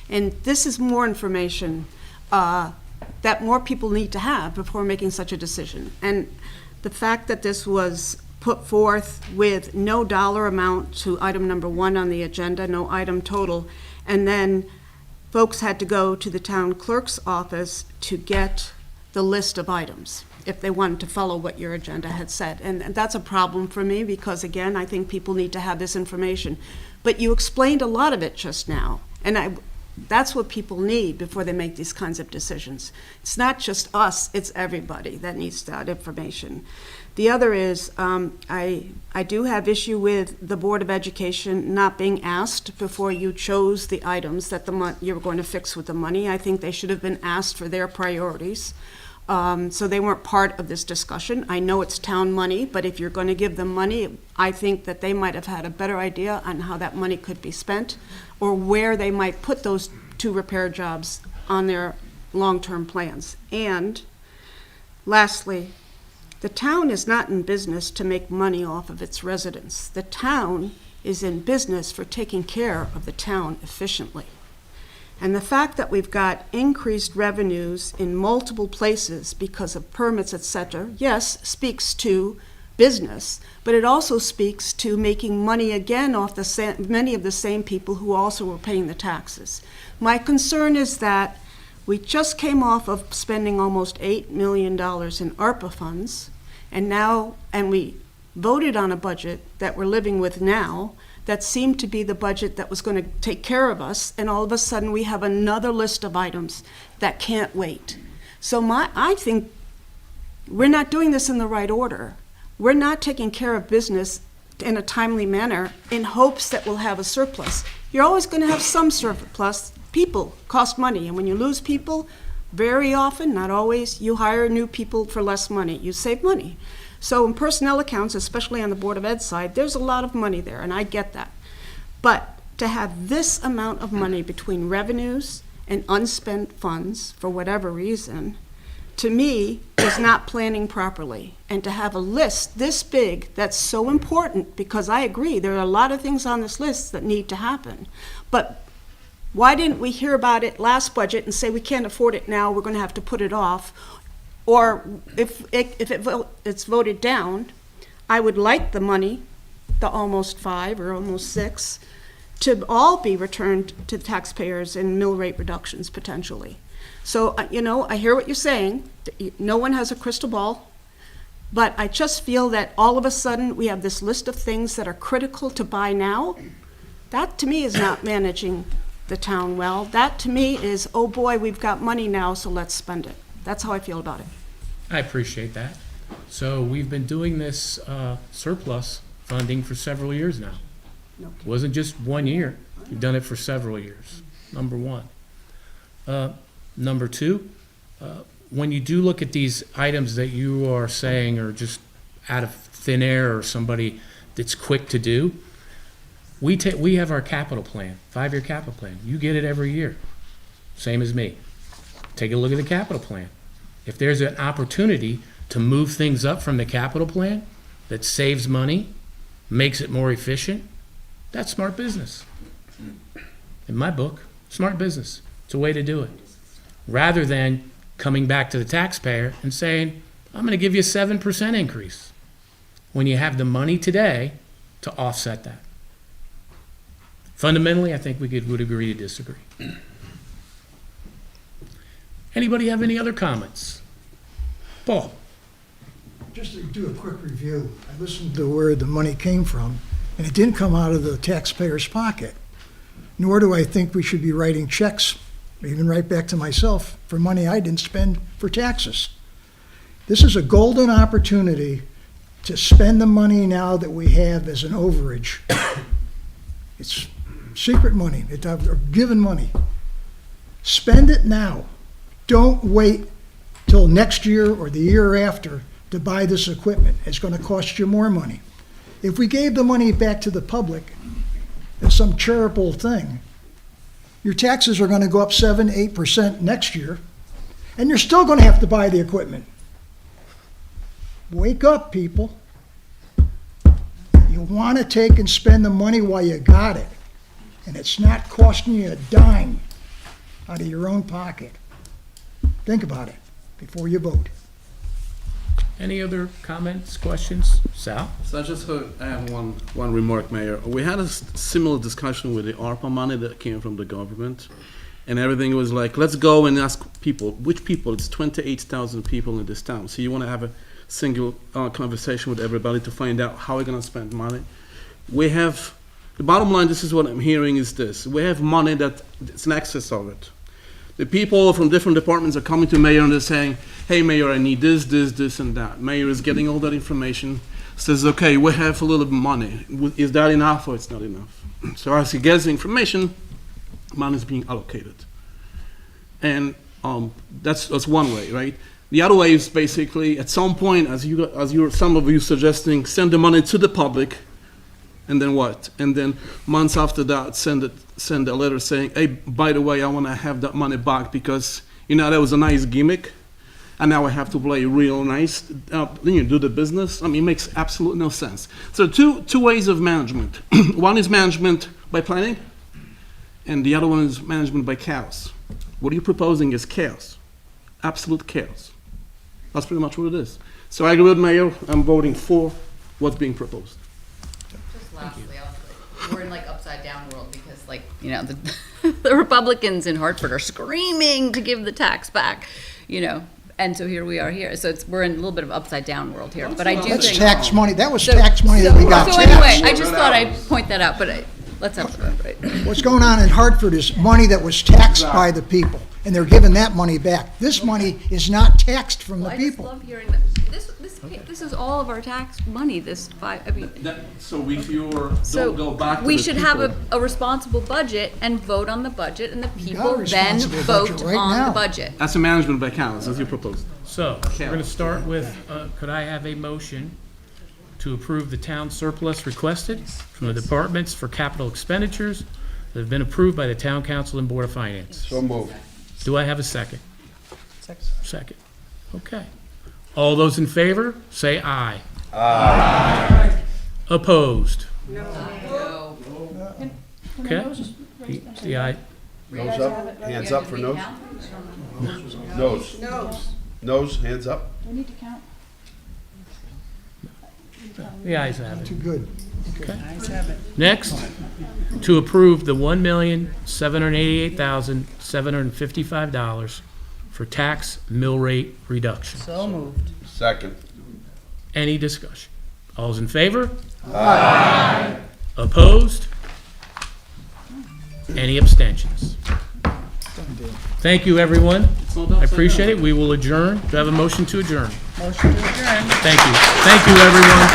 And this is more information that more people need to have before making such a decision. And the fact that this was put forth with no dollar amount to item number 1 on the agenda, no item total, and then folks had to go to the town clerk's office to get the list of items if they wanted to follow what your agenda had said. And that's a problem for me because, again, I think people need to have this information. But you explained a lot of it just now, and that's what people need before they make these kinds of decisions. It's not just us, it's everybody that needs that information. The other is, I do have issue with the Board of Education not being asked before you chose the items that you were going to fix with the money. I think they should have been asked for their priorities. So they weren't part of this discussion. I know it's town money, but if you're going to give them money, I think that they might have had a better idea on how that money could be spent or where they might put those 2 repair jobs on their long-term plans. And lastly, the town is not in business to make money off of its residents. The town is in business for taking care of the town efficiently. And the fact that we've got increased revenues in multiple places because of permits, et cetera, yes, speaks to business, but it also speaks to making money again off many of the same people who also were paying the taxes. My concern is that we just came off of spending almost $8 million in ARPA funds, and we voted on a budget that we're living with now that seemed to be the budget that was going to take care of us, and all of a sudden we have another list of items that can't wait. So I think we're not doing this in the right order. We're not taking care of business in a timely manner in hopes that we'll have a surplus. you're always going to have some surplus. People cost money, and when you lose people, very often, not always, you hire new people for less money. You save money. So in personnel accounts, especially on the Board of Ed side, there's a lot of money there, and I get that. But to have this amount of money between revenues and unspent funds, for whatever reason, to me, is not planning properly. And to have a list this big, that's so important, because I agree, there are a lot of things on this list that need to happen. But why didn't we hear about it last budget and say we can't afford it now, we're going to have to put it off? Or if it's voted down, I would like the money, the almost 5 or almost 6, to all be returned to the taxpayers in mill rate reductions potentially. So, I hear what you're saying. No one has a crystal ball. But I just feel that all of a sudden we have this list of things that are critical to buy now. That to me is not managing the town well. That to me is, oh boy, we've got money now, so let's spend it. That's how I feel about it. I appreciate that. So we've been doing this surplus funding for several years now. No. It wasn't just 1 year. We've done it for several years, number one. Number two, when you do look at these items that you are saying are just out of thin air or somebody that's quick to do, we have our capital plan, 5-year capital plan. You get it every year, same as me. Take a look at the capital plan. If there's an opportunity to move things up from the capital plan that saves money, makes it more efficient, that's smart business. In my book, smart business. It's a way to do it. Rather than coming back to the taxpayer and saying, I'm going to give you a 7% increase, when you have the money today to offset that. Fundamentally, I think we would agree to disagree. Anybody have any other comments? Paul? Just to do a quick review, I listened to where the money came from, and it didn't come out of the taxpayer's pocket. Nor do I think we should be writing checks, even right back to myself, for money I didn't spend for taxes. This is a golden opportunity to spend the money now that we have as an overage. It's secret money, it's given money. Spend it now. Don't wait till next year or the year after to buy this equipment. It's going to cost you more money. If we gave the money back to the public as some charitable thing, your taxes are going to go up 7-8% next year, and you're still going to have to buy the equipment. Wake up, people. You want to take and spend the money while you got it, and it's not costing you a dime out of your own pocket. Think about it before you vote. Any other comments, questions? Sal? So I have one remark, Mayor. We had a similar discussion with the ARPA money that came from the government, and everything was like, let's go and ask people. Which people? It's 28,000 people in this town. So you want to have a single conversation with everybody to find out how we're going to spend money. We have, the bottom line, this is what I'm hearing is this. We have money that's in excess of it. The people from different departments are coming to Mayor and they're saying, hey, Mayor, I need this, this, this, and that. Mayor is getting all that information, says, okay, we have a little money. Is that enough or it's not enough? So as he gets the information, money is being allocated. And that's one way, right? The other way is basically, at some point, as some of you suggesting, send the money to the public, and then what? And then months after that, send a letter saying, hey, by the way, I want to have that money back because, that was a nice gimmick, and now I have to play real nice, then you do the business. I mean, it makes absolutely no sense. So two ways of management. One is management by planning, and the other one is management by chaos. What you're proposing is chaos, absolute chaos. That's pretty much what it is. So I agree with Mayor, I'm voting for what's being proposed. Just lastly, we're in upside down world because the Republicans in Hartford are screaming to give the tax back, and so here we are here. So we're in a little bit of upside down world here. But I do That's think tax money. That was tax money that we got. So anyway, I just thought I'd point that out. But let's have the vote, right? What's going on in Hartford is money that was taxed by the people, and they're giving that money back. This money is not taxed from the I people. just love hearing that. This this is all of our tax money, I mean, So if you're, so don't go back to we the should have people. a responsible budget and vote on the budget, and the got a people then responsible budget vote right on now. the budget. That's a management by accounts, as you proposed. So, we're going to start with, could I have a motion to approve the town surplus requested from the departments for capital expenditures that have been approved by the town council and board of finance? So moved. Do I have a second? Second. Okay. All those in favor, say aye. Aye. Opposed? No. Okay. The aye. Nose up, hands up for nose. Nose. Nose, hands up. Do we need to count? The ayes have it. Too good. Okay. Next, to approve the $1,788,755 for tax mill rate reduction. So moved. Second. Any discussion? All's in favor? Aye. Opposed? Any abstentions? Thank you, everyone. I appreciate it. We will adjourn. Do I have a motion to adjourn? Motion to adjourn. Thank you. Thank you, everyone.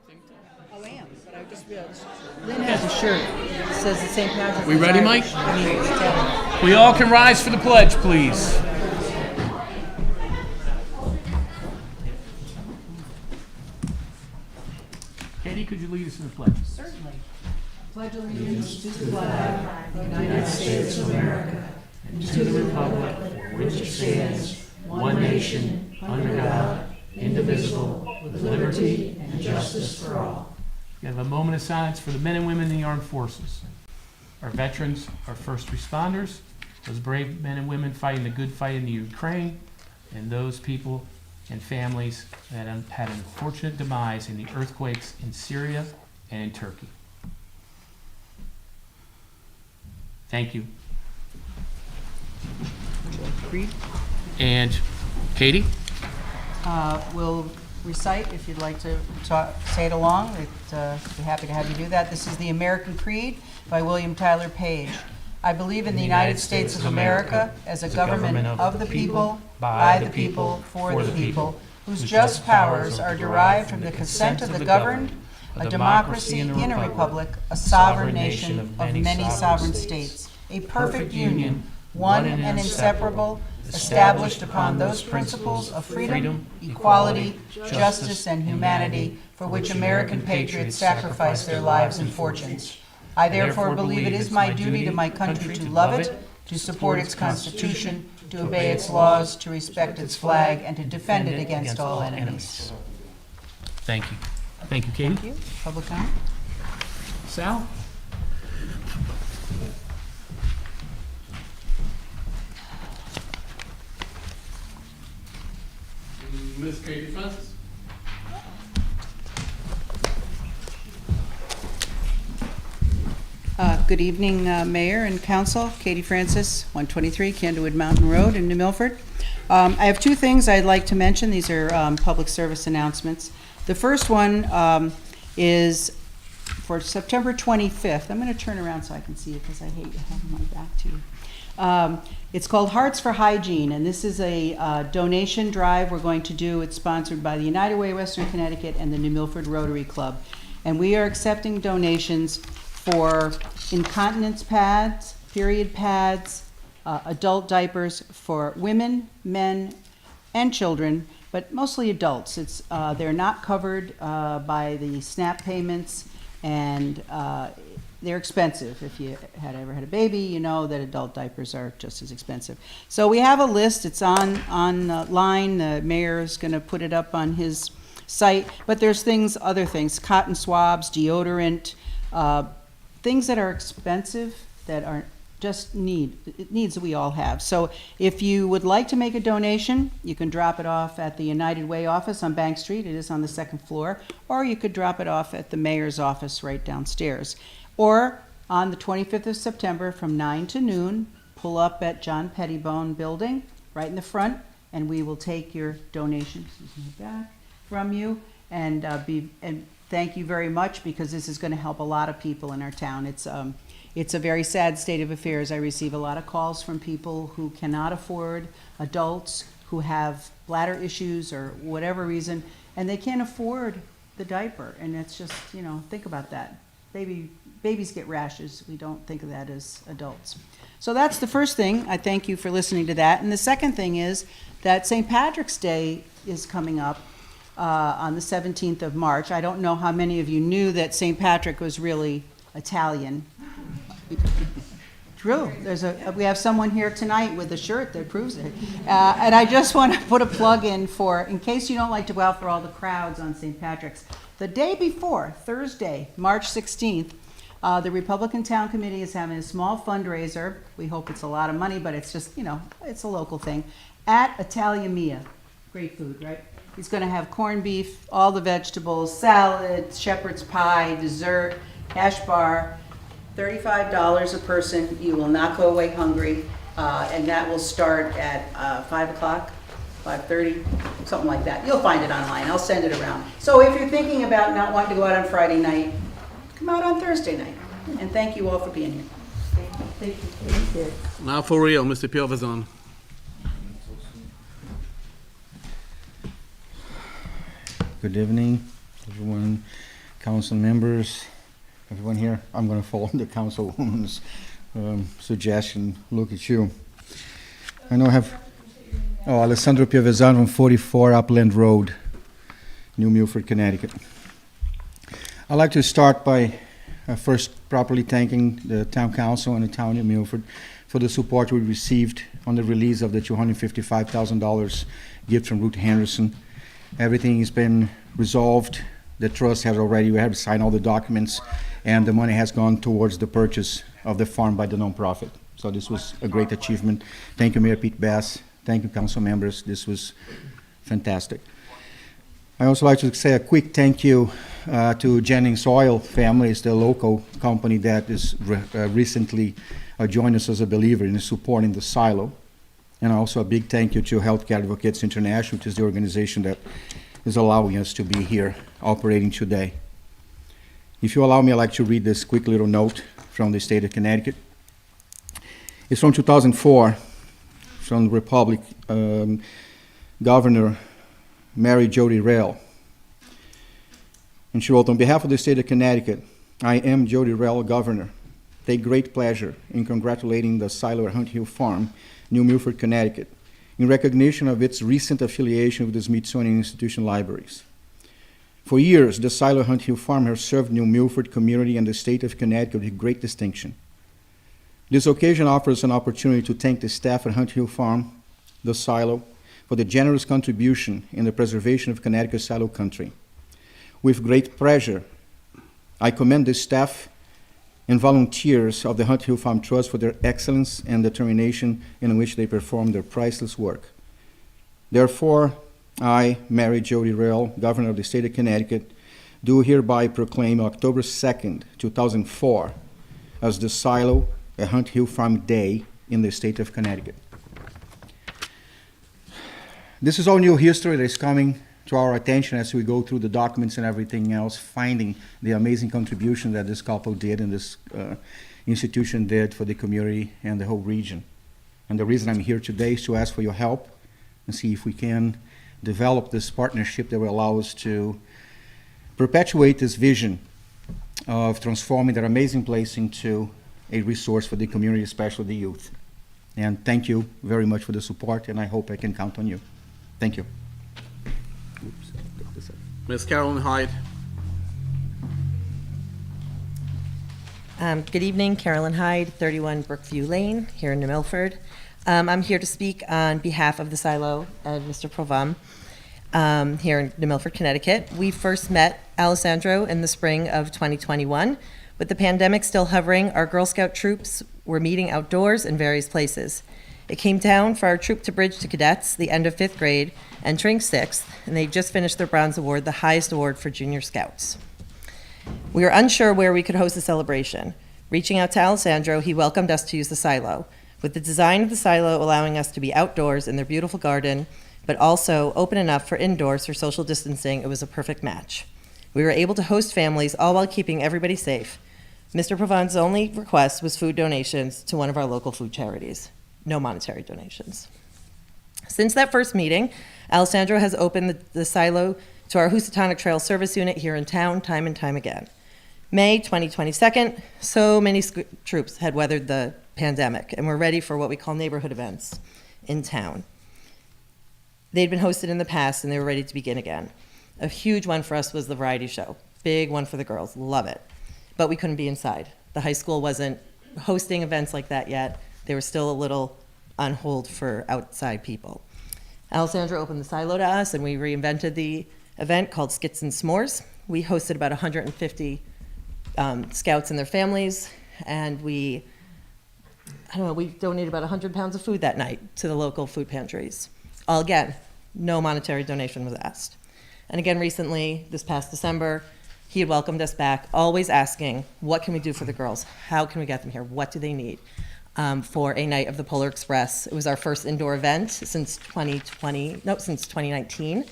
thing too. Oh, I am, but I just realized. Lynn has a shirt. It says the St. Patrick's. We ready, Irish. Mike? I mean, it's Italian. We all can rise for the pledge, please. Katie, could you lead us in the pledge? Certainly. Pledge allegiance to the flag of the United States of America and to the republic for which it stands, one nation, under God, indivisible, with liberty and justice for all. We have a moment of silence for the men and women in the armed forces, our veterans, our first responders, those brave men and women fighting the good fight in the Ukraine, and those people and families that had an unfortunate demise in the earthquakes in Syria and in Turkey. Thank you. Creed. And Katie? We'll recite if you'd like to say it along. We'd be happy to have you do that. This is the American Creed by William Tyler Page. I believe in the United States of America as a government of the people, by the people, for the people, whose just powers are derived from the consent of the governed, a democracy in a republic, a sovereign nation of many sovereign states, a perfect union, one and inseparable, established upon those principles of freedom, equality, justice, and humanity for which American patriots sacrificed their lives and fortunes. I therefore believe it is my duty to my country to love it, to support its Constitution, to obey its laws, to respect its flag, and to defend it against all enemies. Thank you. Thank you, Katie. Thank you. Public comment? Sal? Ms. Katie Francis. Good evening, Mayor and Council. Katie Francis, 123 Candlewood Mountain Road in New Milford. I have two things I'd like to mention. These are public service announcements. The first one is for September 25th. I'm going to turn around so I can see it because I hate having my back to you. It's called Hearts for Hygiene, and this is a donation drive we're going to do. It's sponsored by the United Way of Western Connecticut and the New Milford Rotary Club. And we are accepting donations for incontinence pads, period pads, adult diapers for women, men, and children, but mostly adults. They're not covered by the SNAP payments, and they're expensive. If you had ever had a baby, you know that adult diapers are just as expensive. So we have a list. It's online. The mayor is going to put it up on his site. But there's other things, cotton swabs, deodorant, things that are expensive that are just needs that we all have. So if you would like to make a donation, you can drop it off at the United Way office on Bank Street. It is on the second floor. Or you could drop it off at the mayor's office right downstairs. Or on the 25th of September from 9 to noon, pull up at John Pettibone Building right in the front, and we will take your donation back from you and thank you very much, because this is going to help a lot of people in our town. It's a very sad state of affairs. I receive a lot of calls from people who cannot afford, adults who have bladder issues or whatever reason, and they can't afford the diaper. And it's just, think about that. Babies get rashes. We don't think of that as adults. So that's the first thing. I thank you for listening to that. And the second thing is that St. Patrick's Day is coming up on the 17th of March. I don't know how many of you knew that St. Patrick was really Italian. True. We have someone here tonight with a shirt that proves it. And I just want to put a plug in case you don't like to go out for all the crowds on St. Patrick's. The day before, Thursday, March 16th, the Republican Town Committee is having a small fundraiser. We hope it's a lot of money, but it's just, it's a local thing, at Italia Mia. Great food, right? He's going to have corned beef, all the vegetables, salad, shepherd's pie, dessert, hash bar, $35 a person. You will not go away hungry, and that will start at 5 o'clock, 5:30, something like that. You'll find it online. I'll send it around. So if you're thinking about not wanting to go out on Friday night, come out on Thursday night. And thank you all for being here. Thank you. Now for real, Mr. Piovesan. Good evening, everyone, council members, everyone here. I'm going to follow the councilwoman's suggestion. Look at you. I know I have. Oh, Alessandro Piavezzano on 44 Upland Road, New Milford, Connecticut. I'd like to start by first properly thanking the town council and the town of Milford for the support we received on the release of the $255,000 gift from Ruth Henderson. Everything has been resolved. The trust has already, we have signed all the documents, and the money has gone towards the purchase of the farm by the nonprofit. So this was a great achievement. Thank you, Mayor Pete Bass. Thank you, council members. This was fantastic. I also like to say a quick thank you to Jennings Oil Families, the local company that is recently joined us as a believer in supporting the silo. And also a big thank you to Healthcare Advocates International, which is the organization that is allowing us to be here operating today. If you allow me, I'd like to read this quick little note from the state of Connecticut. It's from 2004, from the Republic, Governor Mary Jody Rell. And she wrote, on behalf of the state of Connecticut, I am Jody Rell, Governor. Take great pleasure in congratulating the Silo at Hunt Hill Farm, New Milford, Connecticut, in recognition of its recent affiliation with the Smithsonian Institution Libraries. For years, the Silo at Hunt Hill Farm has served New Milford community and the state of Connecticut with great distinction. This occasion offers an opportunity to thank the staff at Hunt Hill Farm, the Silo, for the generous contribution in the preservation of Connecticut silo country. With great pleasure, I commend the staff and volunteers of the Hunt Hill Farm Trust for their excellence and determination in which they perform their priceless work. Therefore, I, Mary Jody Rell, Governor of the state of Connecticut, do hereby proclaim October 2nd, 2004, as the Silo at Hunt Hill Farm Day in the state of Connecticut. This is all new history that is coming to our attention as we go through the documents and everything else, finding the amazing contribution that this couple did and this institution did for the community and the whole region. And the reason I'm here today is to ask for your help and see if we can develop this partnership that will allow us to perpetuate this vision of transforming that amazing place into a resource for the community, especially the youth. And thank you very much for the support, and I hope I can count on you. Thank you. Ms. Carolyn Hyde. Good evening, Carolyn Hyde, 31 Brookview Lane, here in New Milford. I'm here to speak on behalf of the Silo and Mr. Provam here in New Milford, Connecticut. We first met Alessandro in the spring of 2021. With the pandemic still hovering, our Girl Scout troops were meeting outdoors in various places. It came down for our troop to bridge to cadets, the end of 5th grade, entering 6th, and they just finished their Bronze Award, the highest award for junior scouts. We were unsure where we could host the celebration. Reaching out to Alessandro, he welcomed us to use the silo, with the design of the silo allowing us to be outdoors in their beautiful garden, but also open enough for indoors for social distancing. It was a perfect match. We were able to host families, all while keeping everybody safe. Mr. Provam's only request was food donations to one of our local food charities. No monetary donations. Since that first meeting, Alessandro has opened the silo to our Housatonic Trail Service Unit here in town time and time again. May 2022, so many troops had weathered the pandemic and were ready for what we call neighborhood events in town. They'd been hosted in the past and they were ready to begin again. A huge one for us was the variety show. Big one for the girls, love it. But we couldn't be inside. The high school wasn't hosting events like that yet. They were still a little on hold for outside people. Alessandro opened the silo to us and we reinvented the event called Skits and S'mores. We hosted about 150 scouts and their families, and we donated about 100 pounds of food that night to the local food pantries. All again, no monetary donation was asked. And again, recently, this past December, he had welcomed us back, always asking, what can we do for the girls? How can we get them here? What do they need? For a night of the Polar Express. It was our first indoor event since 2019.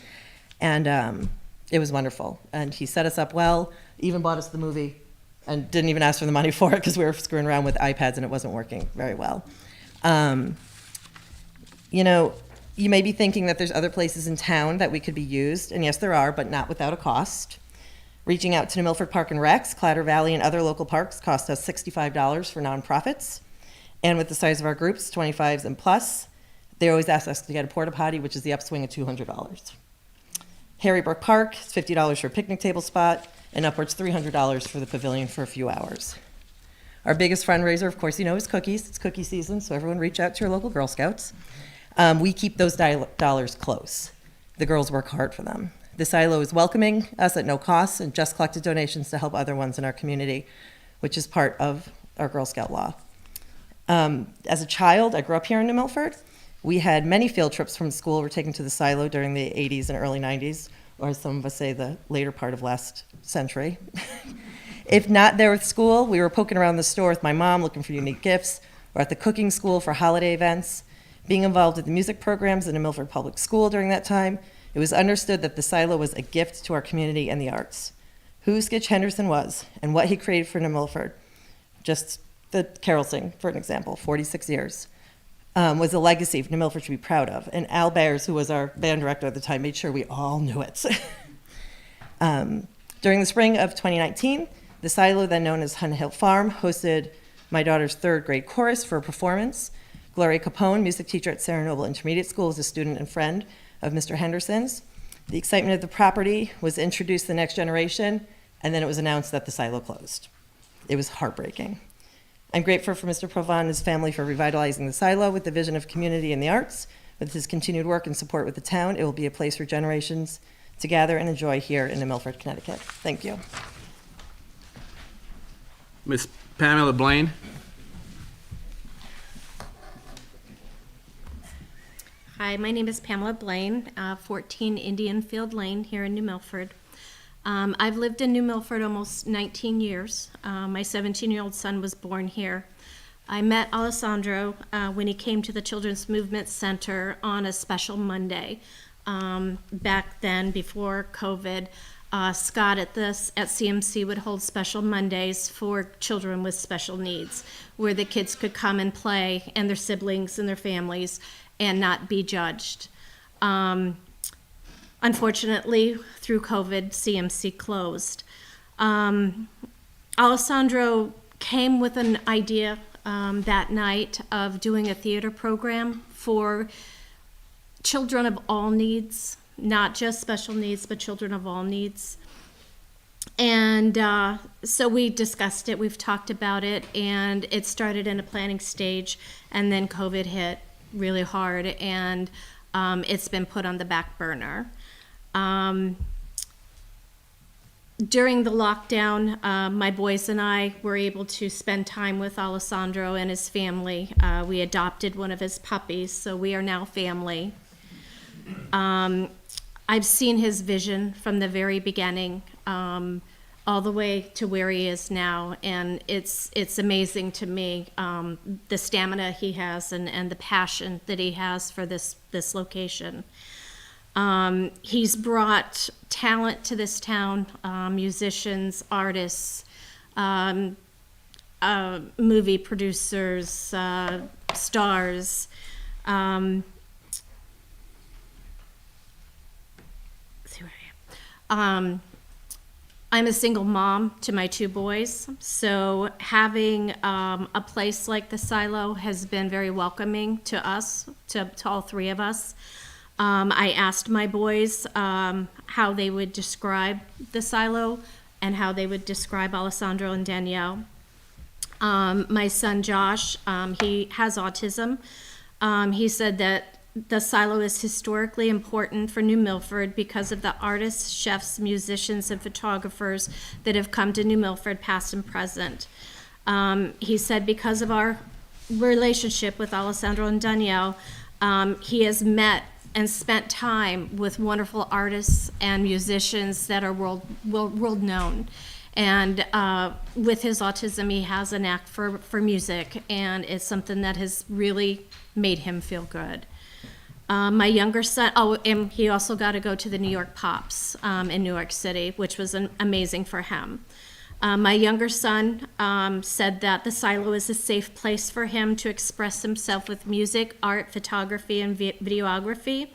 And it was wonderful. And he set us up well, even bought us the movie, and didn't even ask for the money for it because we were screwing around with iPads and it wasn't working very well. You know, you may be thinking that there's other places in town that we could be used, and yes, there are, but not without a cost. Reaching out to New Milford Park and Recs, Clatter Valley, and other local parks cost us $65 for nonprofits. And with the size of our groups, 25s and plus, they always ask us to get a porta potty, which is the upswing of $200. Harry Brook Park is $50 for a picnic table spot, and upwards $300 for the pavilion for a few hours. Our biggest fundraiser, of course, is cookies. It's cookie season, so everyone reach out to your local Girl Scouts. We keep those dollars close. The girls work hard for them. The silo is welcoming us at no cost and just collected donations to help other ones in our community, which is part of our Girl Scout law. As a child, I grew up here in New Milford. We had many field trips from school were taken to the silo during the 80s and early 90s, or as some of us say, the later part of last century. If not there with school, we were poking around the store with my mom looking for unique gifts, or at the cooking school for holiday events. Being involved with the music programs in a Milford Public School during that time, it was understood that the silo was a gift to our community and the arts. Who Skitch Henderson was and what he created for New Milford, just the carol sing, for an example, 46 years, was a legacy New Milford should be proud of. And Al Bayers, who was our band director at the time, made sure we all knew it. During the spring of 2019, the silo, then known as Hun Hill Farm, hosted my daughter's third grade chorus for a performance. Gloria Capone, music teacher at Sarah Noble Intermediate School, is a student and friend of Mr. Henderson's. The excitement of the property was introduced to the next generation, and then it was announced that the silo closed. It was heartbreaking. I'm grateful for Mr. Provan and his family for revitalizing the silo with the vision of community and the arts. With his continued work and support with the town, it will be a place for generations to gather and enjoy here in New Milford, Connecticut. Thank you. Miss Pamela Blaine. Hi, my name is Pamela Blaine, 14 Indian Field Lane here in New Milford. I've lived in New Milford almost 19 years. My 17-year-old son was born here. I met Alessandro when he came to the Children's Movement Center on a special Monday. Back then, before COVID, Scott at CMC would hold special Mondays for children with special needs, where the kids could come and play, and their siblings and their families, and not be judged. Unfortunately, through COVID, CMC closed. Alessandro came with an idea that night of doing a theater program for children of all needs, not just special needs, but children of all needs. And so we discussed it, we've talked about it, and it started in a planning stage, and then COVID hit really hard, and it's been put on the back burner. During the lockdown, my boys and I were able to spend time with Alessandro and his family. We adopted one of his puppies, so we are now family. I've seen his vision from the very beginning, all the way to where he is now, and it's amazing to me, the stamina he has and the passion that he has for this location. He's brought talent to this town, musicians, artists, movie producers, stars. I'm a single mom to my two boys, so having a place like the silo has been very welcoming to us, to all three of us. I asked my boys how they would describe the silo and how they would describe Alessandro and Danielle. My son Josh, he has autism. He said that the silo is historically important for New Milford because of the artists, chefs, musicians, and photographers that have come to New Milford, past and present. He said because of our relationship with Alessandro and Danielle, he has met and spent time with wonderful artists and musicians that are world known. And with his autism, he has a knack for music, and it's something that has really made him feel good. My younger son, and he also got to go to the New York Pops in New York City, which was amazing for him. My younger son said that the silo is a safe place for him to express himself with music, art, photography, and videography.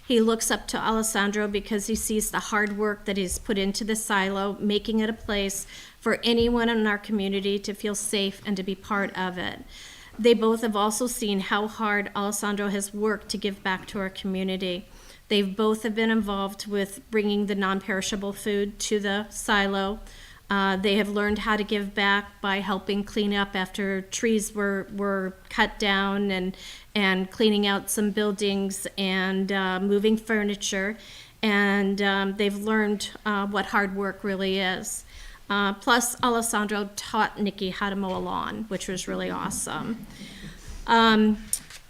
He looks up to Alessandro because he sees the hard work that he's put into the silo, making it a place for anyone in our community to feel safe and to be part of it. They both have also seen how hard Alessandro has worked to give back to our community. They've both have been involved with bringing the non-perishable food to the silo. They have learned how to give back by helping clean up after trees were cut down and cleaning out some buildings and moving furniture. And they've learned what hard work really is. Plus, Alessandro taught Nikki how to mow a lawn, which was really awesome.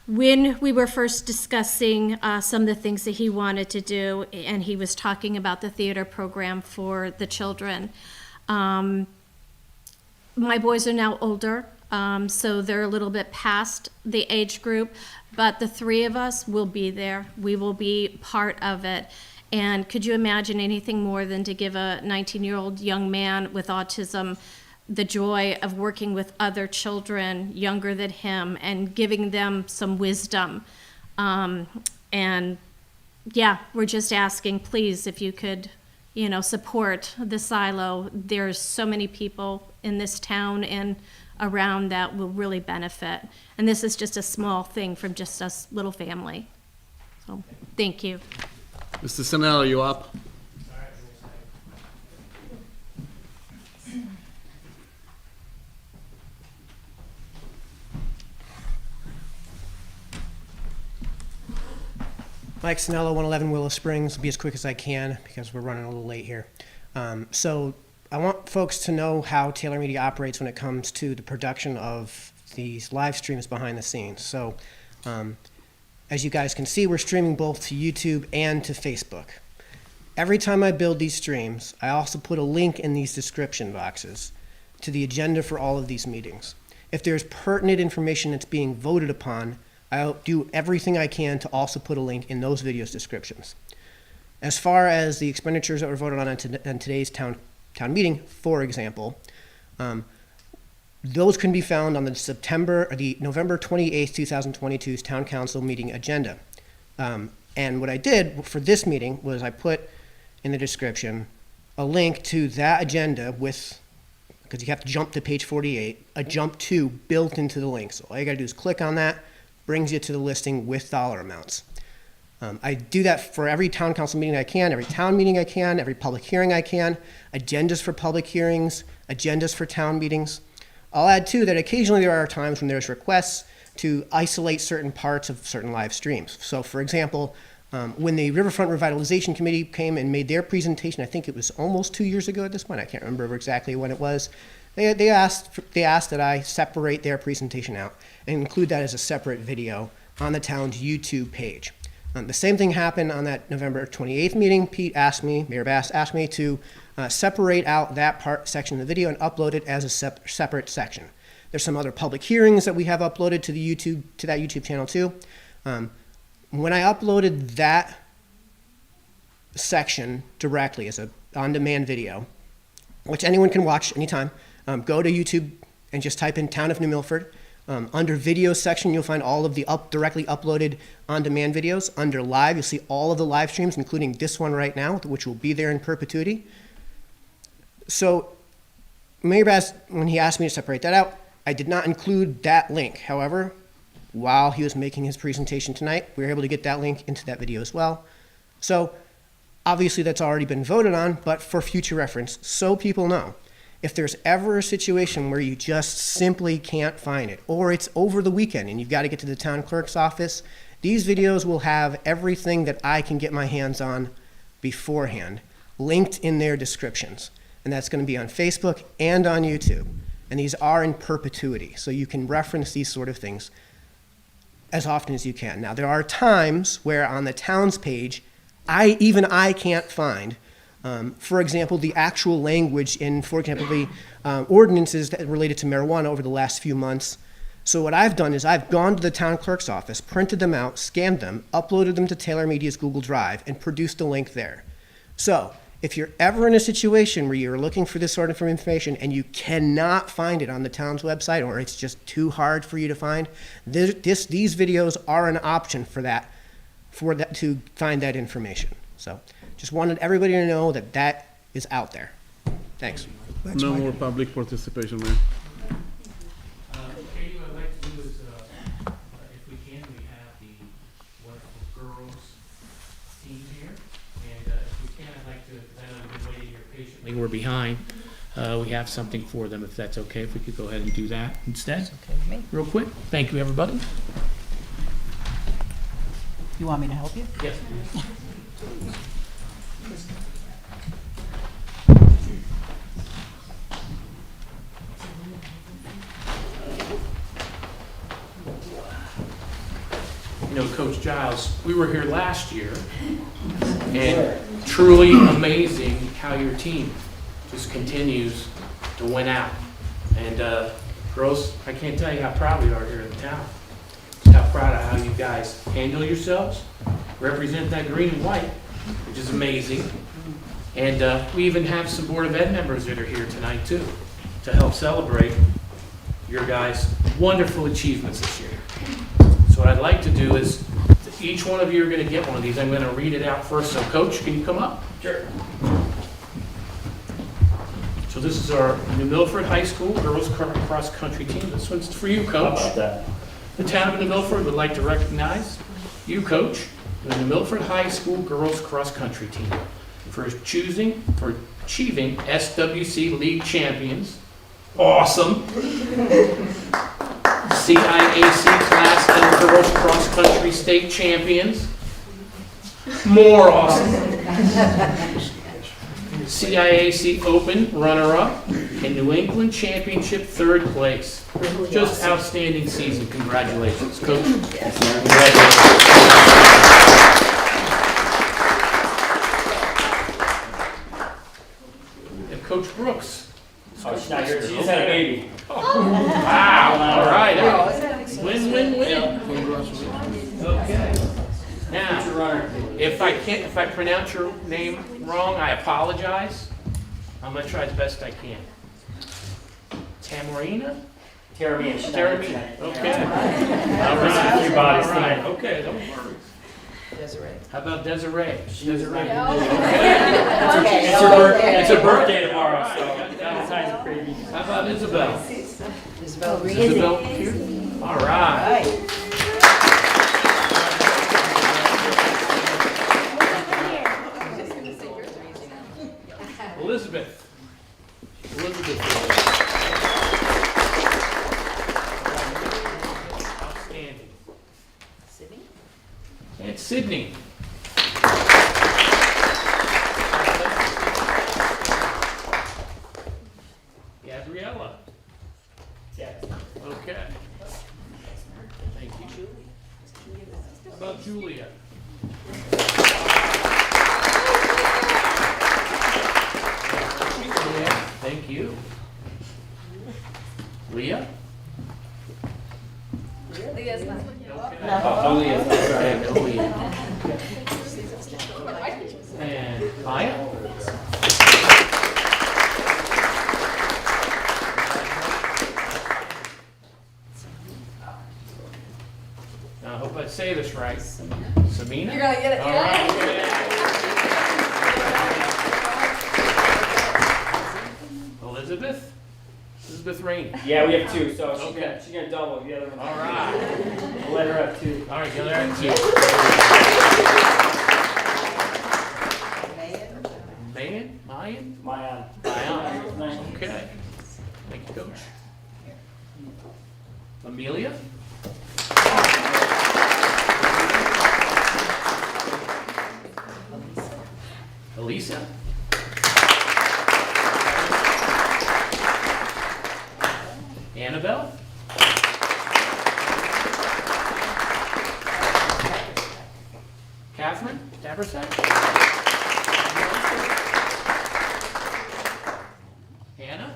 When we were first discussing some of the things that he wanted to do, and he was talking about the theater program for the children, my boys are now older, so they're a little bit past the age group, but the three of us will be there. We will be part of it. And could you imagine anything more than to give a 19-year-old young man with autism the joy of working with other children younger than him and giving them some wisdom? And yeah, we're just asking, please, if you could, support the silo. There's so many people in this town and around that will really benefit. And this is just a small thing from just us little family. So, thank you. Mr. Sinell, are you up? Mike Sinello, 111 Willow Springs. I'll be as quick as I can because we're running a little late here. So I want folks to know how Taylor Media operates when it comes to the production of these live streams behind the scenes. So as you guys can see, we're streaming both to YouTube and to Facebook. Every time I build these streams, I also put a link in these description boxes to the agenda for all of these meetings. If there's pertinent information that's being voted upon, I'll do everything I can to also put a link in those videos' descriptions. As far as the expenditures that were voted on today's town meeting, for example, those can be found on the November 28th, 2022's Town Council meeting agenda. And what I did for this meeting was I put in the description a link to that agenda with, because you have to jump to page 48, a jump to built into the link. So all you gotta do is click on that, brings you to the listing with dollar amounts. I do that for every town council meeting I can, every town meeting I can, every public hearing I can, agendas for public hearings, agendas for town meetings. I'll add too that occasionally there are times when there's requests to isolate certain parts of certain live streams. So for example, when the Riverfront Revitalization Committee came and made their presentation, I think it was almost 2 years ago at this point, I can't remember exactly when it was, they asked that I separate their presentation out and include that as a separate video on the town's YouTube page. The same thing happened on that November 28th meeting. Mayor Bass asked me to separate out that section of the video and upload it as a separate section. There's some other public hearings that we have uploaded to that YouTube channel too. When I uploaded that section directly as a on-demand video, which anyone can watch anytime, go to YouTube and just type in Town of New Milford. Under video section, you'll find all of the directly uploaded on-demand videos. Under live, you'll see all of the live streams, including this one right now, which will be there in perpetuity. So Mayor Bass, when he asked me to separate that out, I did not include that link. However, while he was making his presentation tonight, we were able to get that link into that video as well. So obviously that's already been voted on, but for future reference, so people know. If there's ever a situation where you just simply can't find it, or it's over the weekend and you've got to get to the town clerk's office, these videos will have everything that I can get my hands on beforehand, linked in their descriptions. And that's going to be on Facebook and on YouTube. And these are in perpetuity, so you can reference these sort of things as often as you can. Now, there are times where on the town's page, even I can't find, for example, the actual language in, for example, the ordinances that related to marijuana over the last few months. So what I've done is I've gone to the town clerk's office, printed them out, scanned them, uploaded them to Taylor Media's Google Drive, and produced a link there. So if you're ever in a situation where you're looking for this sort of information and you cannot find it on the town's website, or it's just too hard for you to find, these videos are an option for that for that to find that information. So just wanted everybody to know that that is out there. Thanks. No more public participation, Mayor. Katie, what I'd like to do is, if we can, we have the wonderful girls team here. And if we can, I'd like to, because I know you've been waiting here patiently, we're behind. We have something for them, if that's okay, if we could go ahead and do that instead. Okay with me. Real quick. Thank you, everybody. You want me to help you? Yes. You know, Coach Giles, we were here last year, and truly amazing how your team just continues to win out. And girls, I can't tell you how proud we are here in town. How proud of how you guys handle yourselves, represent that green and white, which is amazing. And we even have some Board of Ed members that are here tonight too, to help celebrate your guys' wonderful achievements this year. So what I'd like to do is, each one of you are going to get one of these. I'm going to read it out first. So Coach, can you come up? Sure. So this is our New Milford High School Girls Cross Country Team. This one's for you, Coach. How about that? The town of New Milford would like to recognize you, Coach, the New Milford High School Girls Cross Country Team for achieving SWC League Champions. Awesome. CIAC Class and Girls Cross Country State Champions. More awesome. CIAC Open runner-up and New England Championship third place. Just outstanding season. Congratulations, Coach. And Coach Brooks. Oh, she's not here. She just had a baby. Wow, all right. Win, win, win. Okay. Now, if I pronounce your name wrong, I apologize. I'm gonna try as best I can. Tamarina? Taramina. Taramina, okay. All There's a right, few bodies all right, tonight. okay, don't worry. Desiree. How about Desiree? Desiree. Okay. It's her birthday tomorrow, so Valentine's a baby. How about Isabel? Isabel Green. Isabel here? All right. Elizabeth. Outstanding. Sydney. And Sydney. Gabriella. Yes. Okay. Thank you. How about Julia? Thank you. Leah? Leah's not. No, Leah. Sorry, no Leah. And Maya? Now, I hope I say this right. Samina? You're gonna get it. All right. Elizabeth? Elizabeth Rainey. Yeah, we have two, so Okay. she's gonna double the other one. All right. We'll let her have two. All right, the other end too. Mayan? Mayan? Mayan. Mayan. Okay. Thank you, Coach. Amelia? Elisa? Annabelle? Catherine Dabersack? Hannah?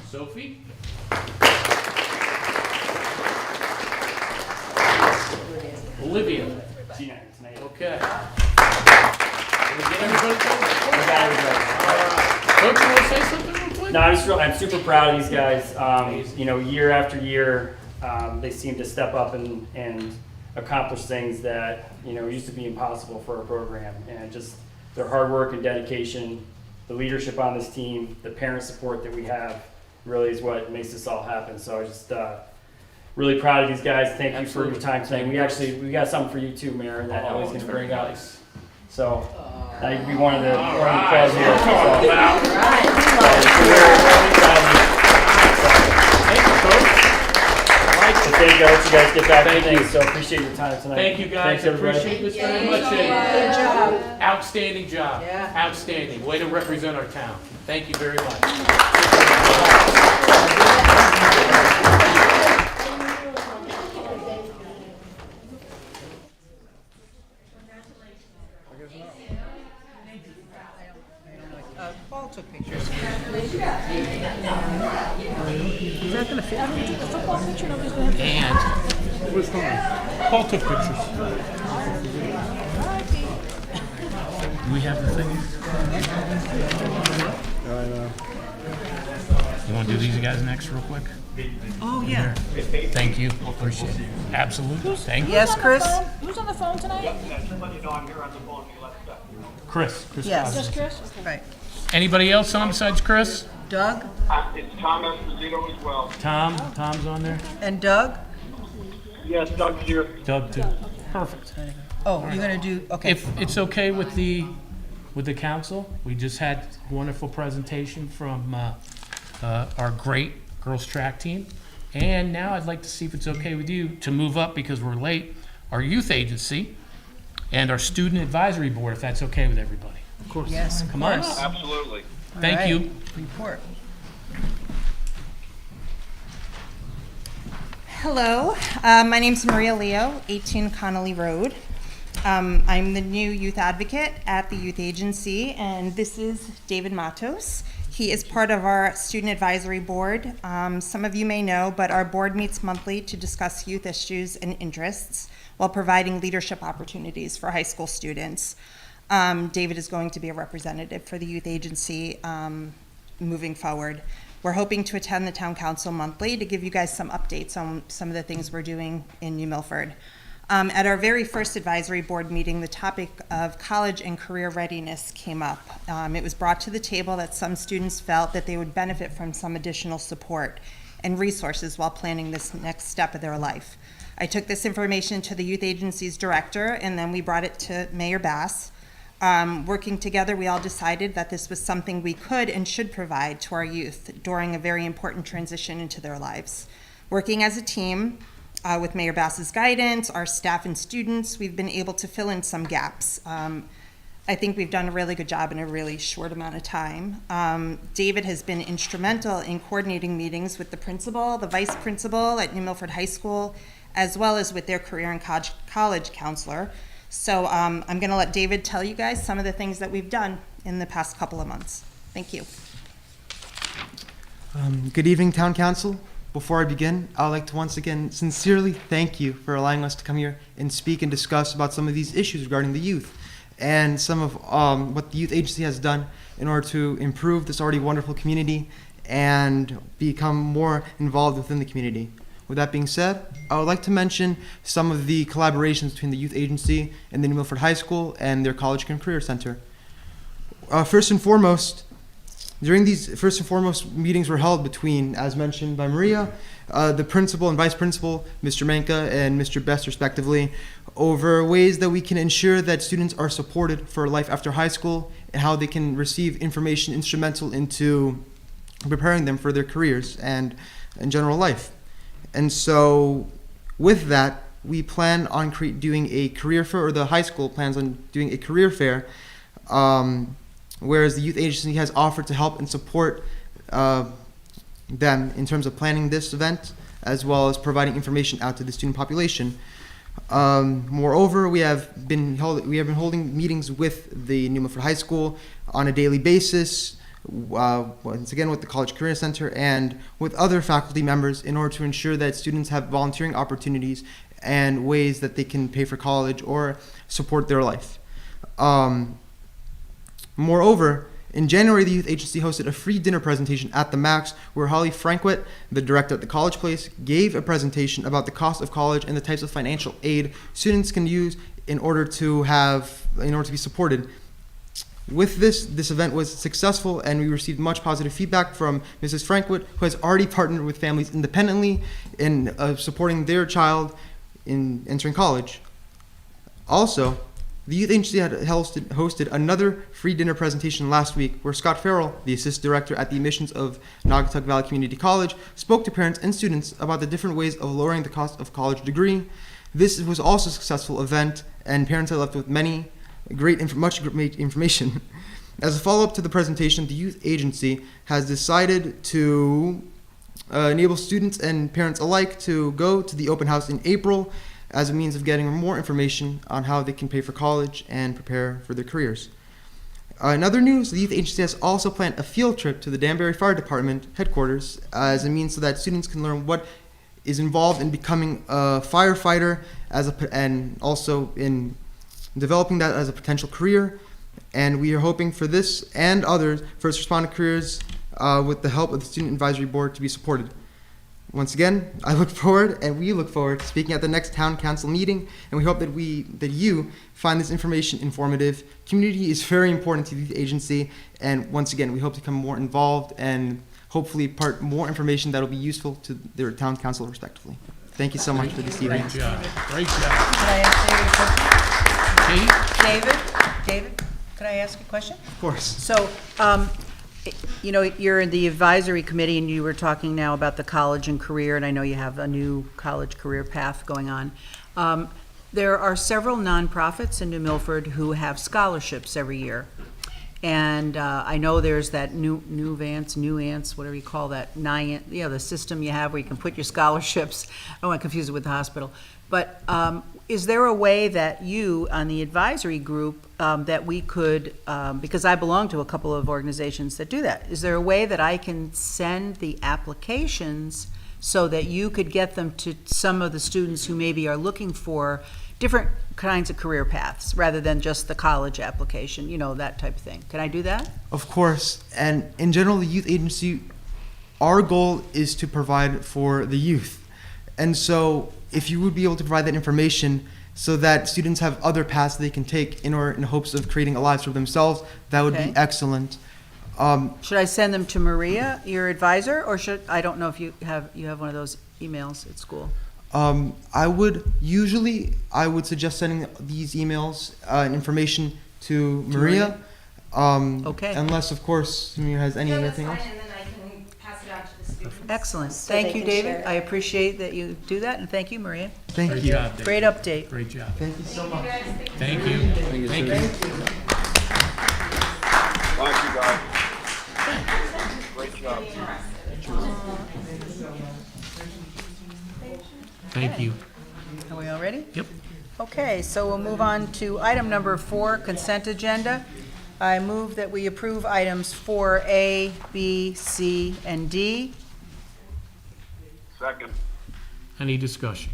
Sophie? Olivia? Okay. Can we get everybody going? Coach, you want to say something real quick? No, I'm super proud of these guys. You know, year after year, They seem to step up and accomplish things that, used to be impossible for a program. And just their hard work and dedication, the leadership on this team, the parent support that we have really is what makes this all happen. So I just really proud of these guys. Thank you for your time tonight. We got something for you too, Mayor, that Ellie's going to bring out. So now you can be one of the pros here. Thank you. I'll let you guys get back to things, so appreciate your time tonight. Thank you, guys. Thanks, everybody. Appreciate this very much. Good job. Outstanding job. Yeah. Outstanding. Way to represent our town. Thank you very much. Paul took pictures. And Paul took pictures. Do we have the thing? You want to do these guys next real quick? Oh, yeah. Thank you. Appreciate it. Absolutely. Thank you. Yes, Chris? Who's on the phone tonight? Chris. Yes. Just Chris? Okay. Right. Anybody else on besides Chris? Doug? It's Tom Esposito as well. Tom's on there? And Doug? Yes, Doug's here. Doug too. Perfect. Oh, you're gonna do, okay. If it's okay with the council, we just had a wonderful presentation from our great girls track team. And now I'd like to see if it's okay with you to move up, because we're late, our youth agency and our student advisory board, if that's okay with everybody. Of course. Yes, of Come on. course. Absolutely. Thank All right. you. Report. Hello, my name's Maria Leo, 18 Connolly Road. I'm the new youth advocate at the youth agency, and this is David Matos. He is part of our student advisory board. Some of you may know, but our board meets monthly to discuss youth issues and interests while providing leadership opportunities for high school students. David is going to be a representative for the youth agency moving forward. We're hoping to attend the town council monthly to give you guys some updates on some of the things we're doing in New Milford. At our very first advisory board meeting, the topic of college and career readiness came up. It was brought to the table that some students felt that they would benefit from some additional support and resources while planning this next step of their life. I took this information to the youth agency's director, and then we brought it to Mayor Bass. Working together, we all decided that this was something we could and should provide to our youth during a very important transition into their lives. Working as a team, with Mayor Bass's guidance, our staff and students, we've been able to fill in some gaps. I think we've done a really good job in a really short amount of time. David has been instrumental in coordinating meetings with the principal, the vice principal at New Milford High School, as well as with their career and college counselor. So I'm going to let David tell you guys some of the things that we've done in the past couple of months. Thank you. Good evening, Town Council. Before I begin, I would like to once again sincerely thank you for allowing us to come here and speak and discuss about some of these issues regarding the youth and some of what the youth agency has done in order to improve this already wonderful community and become more involved within the community. With that being said, I would like to mention some of the collaborations between the youth agency and the New Milford High School and their College and Career Center. First and foremost, meetings were held between, as mentioned by Maria, the principal and vice principal, Mr. Menka and Mr. Best respectively, over ways that we can ensure that students are supported for life after high school and how they can receive information instrumental into preparing them for their careers and in general life. And so with that, we plan on doing a career fair, or the high school plans on doing a career fair, whereas the youth agency has offered to help and support them in terms of planning this event, as well as providing information out to the student population. Moreover, we have been holding meetings with the New Milford High School on a daily basis, once again with the College Career Center and with other faculty members, in order to ensure that students have volunteering opportunities and ways that they can pay for college or support their life. Moreover, In January, the Youth Agency hosted a free dinner presentation at the Max, where Holly Frankwit, the director at the College Place, gave a presentation about the cost of college and the types of financial aid students can use in order to be supported. With this event was successful, and we received much positive feedback from Mrs. Frankwit, who has already partnered with families independently in supporting their child in entering college. Also, the Youth Agency had hosted another free dinner presentation last week, where Scott Farrell, the Assistant Director at the admissions of Naugatuck Valley Community College, spoke to parents and students about the different ways of lowering the cost of college degree. This was also a successful event, and parents are left with much great information. As a follow-up to the presentation, the Youth Agency has decided to enable students and parents alike to go to the open house in April as a means of getting more information on how they can pay for college and prepare for their careers. In other news, the Youth Agency has also planned a field trip to the Danbury Fire Department headquarters as a means so that students can learn what is involved in becoming a firefighter and also in developing that as a potential career. And we are hoping for this and other first responder careers with the help of the Student Advisory Board to be supported. Once again, we look forward to speaking at the next town council meeting, and we hope that you find this information informative. Community is very important to the youth agency, and once again, we hope to become more involved and hopefully impart more information that will be useful to their town council respectively. Thank you so much for this evening. Great job. Great job. Can I ask David a question? Kate? David, could I ask a question? Of course. So, you're in the advisory committee, and you were talking now about the college and career, and I know you have a new college career path going on. There are several nonprofits in New Milford who have scholarships every year. And I know there's that Nuance, whatever you call that, the system you have where you can put your scholarships. I don't want to confuse it with the hospital. But is there a way that you, on the advisory group, that we could, because I belong to a couple of organizations that do that, is there a way that I can send the applications so that you could get them to some of the students who maybe are looking for different kinds of career paths rather than just the college application, that type of thing? Can I do that? Of course. And in general, the youth agency, our goal is to provide for the youth. And so if you would be able to provide that information so that students have other paths they can take in hopes of creating a lives for themselves, that would be excellent. Should I send them to Maria, your advisor, or I don't know if you have one of those emails at school? I would suggest sending these emails and information to Maria. Okay. Unless, of course, Maria has anything else. And then I can pass it on to the students. Excellent. So Thank they you, can David. share it. I appreciate that you do that, and thank you, Maria. Thank Great you. job, David. Great update. Great job. Thank you so much. Thank you. Thank you. Thank you, guys. Great job. Thank you. Are we all ready? Yep. Okay, so we'll move on to item number 4, consent agenda. I move that we approve items 4A, B, C, and D. Second. Any discussion?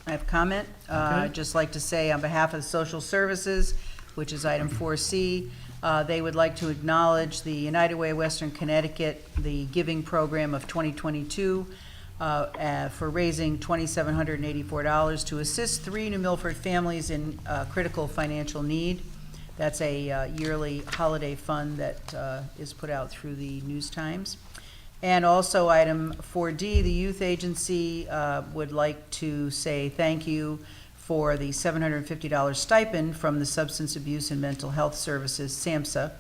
I have comment. I'd just like to say on behalf of the Social Services, which is item 4C, they would like to acknowledge the United Way of Western Connecticut, the giving program of 2022, for raising $2,784 to assist 3 New Milford families in critical financial need. That's a yearly holiday fund that is put out through the News Times. And also item 4D, the Youth Agency would like to say thank you for the $750 stipend from the Substance Abuse and Mental Health Services, SAMHSA.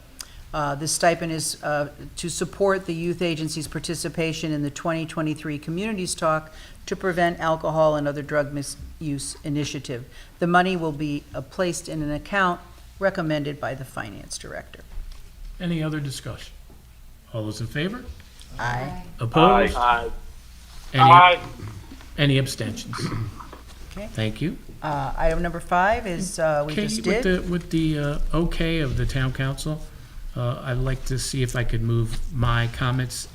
This stipend is to support the Youth Agency's participation in the 2023 Communities Talk to Prevent Alcohol and Other Drug Misuse Initiative. The money will be placed in an account recommended by the Finance Director. Any other discussion? All those in favor? Aye. Opposed? Aye. Any, any abstentions? Okay. Thank you. Item number 5 is, we Katie, just did. with the okay of the town council, I'd like to see if I could move my comments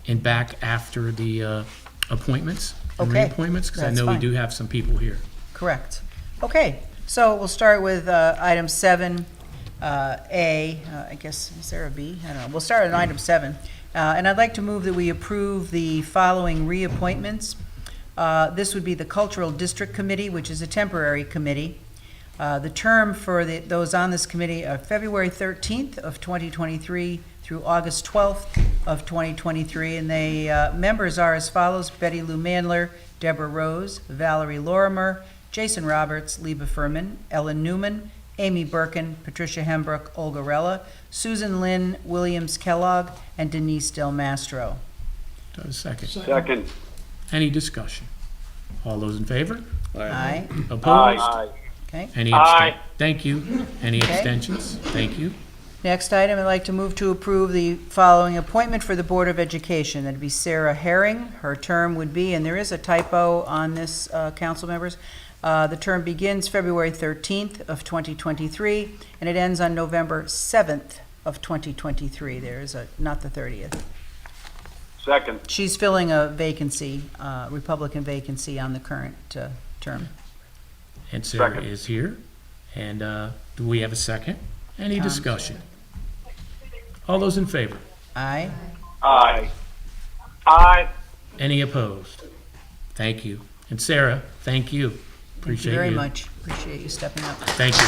in back after the appointments and Okay, reappointments, because I that's know we fine. do have some people here. Correct. Okay, so we'll start with item 7, I guess, is there a B? I don't know. We'll start on item 7. And I'd like to move that we approve the following reappointments. This would be the Cultural District Committee, which is a temporary committee. The term for those on this committee are February 13th of 2023 through August 12th of 2023, and the members are as follows: Betty Lou Mandler, Deborah Rose, Valerie Lorimer, Jason Roberts, Leba Furman, Ellen Newman, Amy Birkin, Patricia Hembrook, Olga Rella, Susan Lynn Williams Kellogg, and Denise Del Mastro. Do I have a second? Second. Any discussion? All those in favor? Aye. Opposed? Aye. Okay. Any Aye. Thank you. Any Okay. abstentions? Thank you. Next item, I'd like to move to approve the following appointment for the Board of Education. That'd be Sarah Herring. Her term would be, and there is a typo on this, council members, the term begins February 13th of 2023, and it ends on November 7th of 2023. There is not the 30th. Second. She's filling a vacancy, Republican vacancy on the current term. And Sarah Second. is here. And do we have a second? Any Tom. discussion? All those in favor? Aye. Aye. Aye. Any opposed? Thank you. And Sarah, thank you. Thank Appreciate you very much. Appreciate you stepping up. Thank you.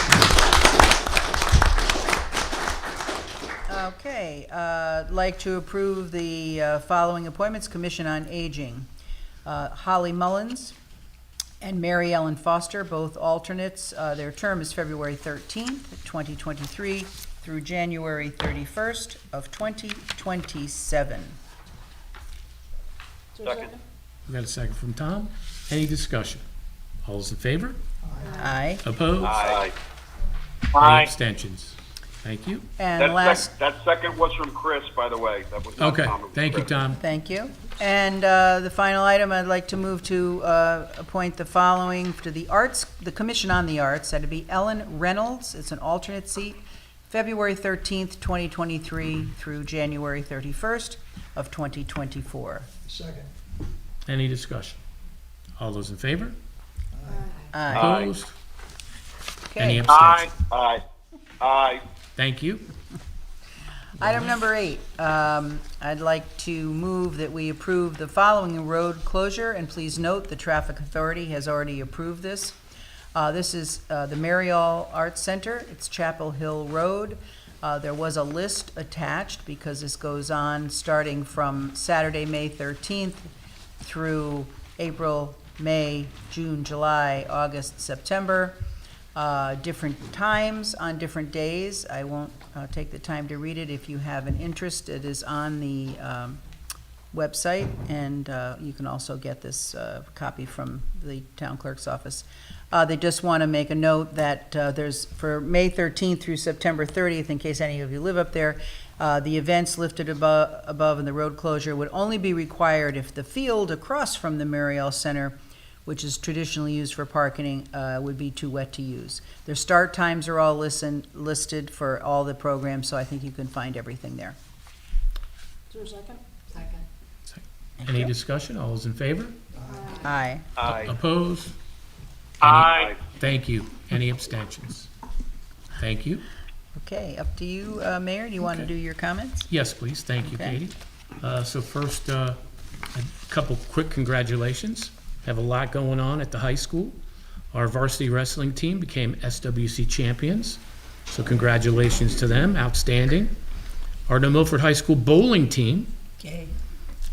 Okay, I'd like to approve the following appointments. Commission on Aging. Holly Mullins and Mary Ellen Foster, both alternates. Their term is February 13th, 2023 through January 31st of 2027. Second. We got a second from Tom. Any discussion? All those in favor? Aye. Opposed? Aye. Any Aye. abstentions? Thank you. And last, That second was from Chris, by the way. That was not Okay, Tom, it was thank you, Chris. Tom. thank you. And the final item, I'd like to move to appoint the following to the Arts, the Commission on the Arts. That'd be Ellen Reynolds. It's an alternate seat, February 13th, 2023 through January 31st of 2024. Second. Any discussion? All those in favor? Aye. Opposed? Any Okay. abstentions? Aye. Aye. Thank you. Item number 8, I'd like to move that we approve the following road closure, and please note, the Traffic Authority has already approved this. This is the Marial Arts Center. It's Chapel Hill Road. There was a list attached because this goes on starting from Saturday, May 13th through April, May, June, July, August, September. Different times on different days. I won't take the time to read it. If you have an interest, it is on the website, and you can also get this copy from the town clerk's office. They just want to make a note that there's, for May 13th through September 30th, in case any of you live up there, the events listed above in the road closure would only be required if the field across from the Mariel Center, which is traditionally used for parking, would be too wet to use. Their start times are all listed for all the programs, so I think you can find everything there. Is there a second? Second. Any discussion? All those in favor? Aye. Aye. Opposed? Aye. Thank you. Any abstentions? Thank you. Okay, up to you, Mayor. Do you want to Okay. do your comments? Yes, please. Thank you, Okay. Katie. So first, a couple quick congratulations. Have a lot going on at the high school. Our varsity wrestling team became SWC champions, so congratulations to them. Outstanding. Our New Milford High School bowling team,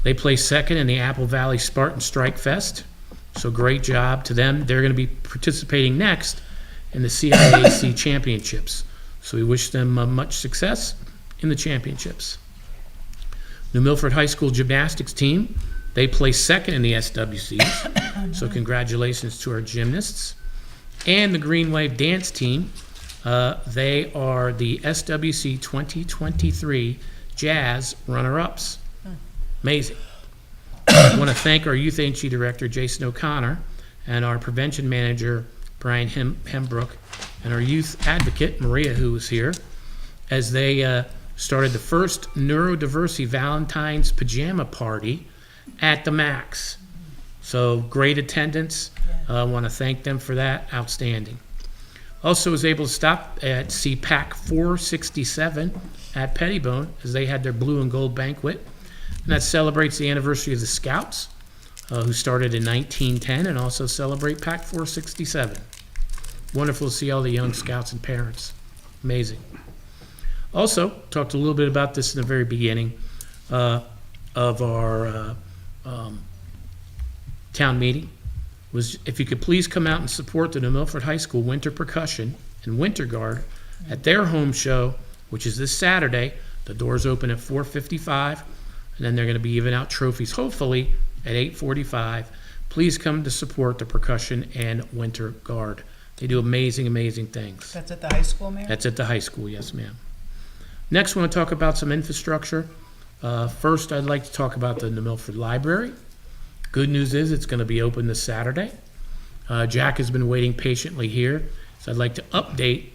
they placed second in the Apple Valley Spartan Strike Fest, so great job to them. They're going to be participating next in the CIAC championships, so we wish them much success in the championships. New Milford High School gymnastics team, they placed second in the SWCs, so congratulations to our gymnasts. And the Green Wave dance team, they are the SWC 2023 Jazz runner-ups. Amazing. I want to thank our Youth Agency Director, Jason O'Connor, and our Prevention Manager, Brian Hembrook, and our Youth Advocate, Maria, who was here, as they started the first Neurodiversity Valentine's Pajama Party at the Max. So great attendance. I want to thank them for that. Outstanding. Also was able to stop at CPAC 467 at Pettibone as they had their blue and gold banquet. And that celebrates the anniversary of the Scouts, who started in 1910, and also celebrate PAC 467. Wonderful to see all the young Scouts and parents. Amazing. Also, talked a little bit about this in the very beginning of our town meeting, was if you could please come out and support the New Milford High School Winter Percussion and Winter Guard at their home show, which is this Saturday. The doors open at 4:55, and then they're going to be giving out trophies, hopefully, at 8:45. Please come to support the Percussion and Winter Guard. They do amazing, amazing things. That's at the high school, Mayor? That's at the high school, yes, ma'am. Next, I want to talk about some infrastructure. First, I'd like to talk about the New Milford Library. Good news is it's going to be open this Saturday. Jack has been waiting patiently here, so I'd like to update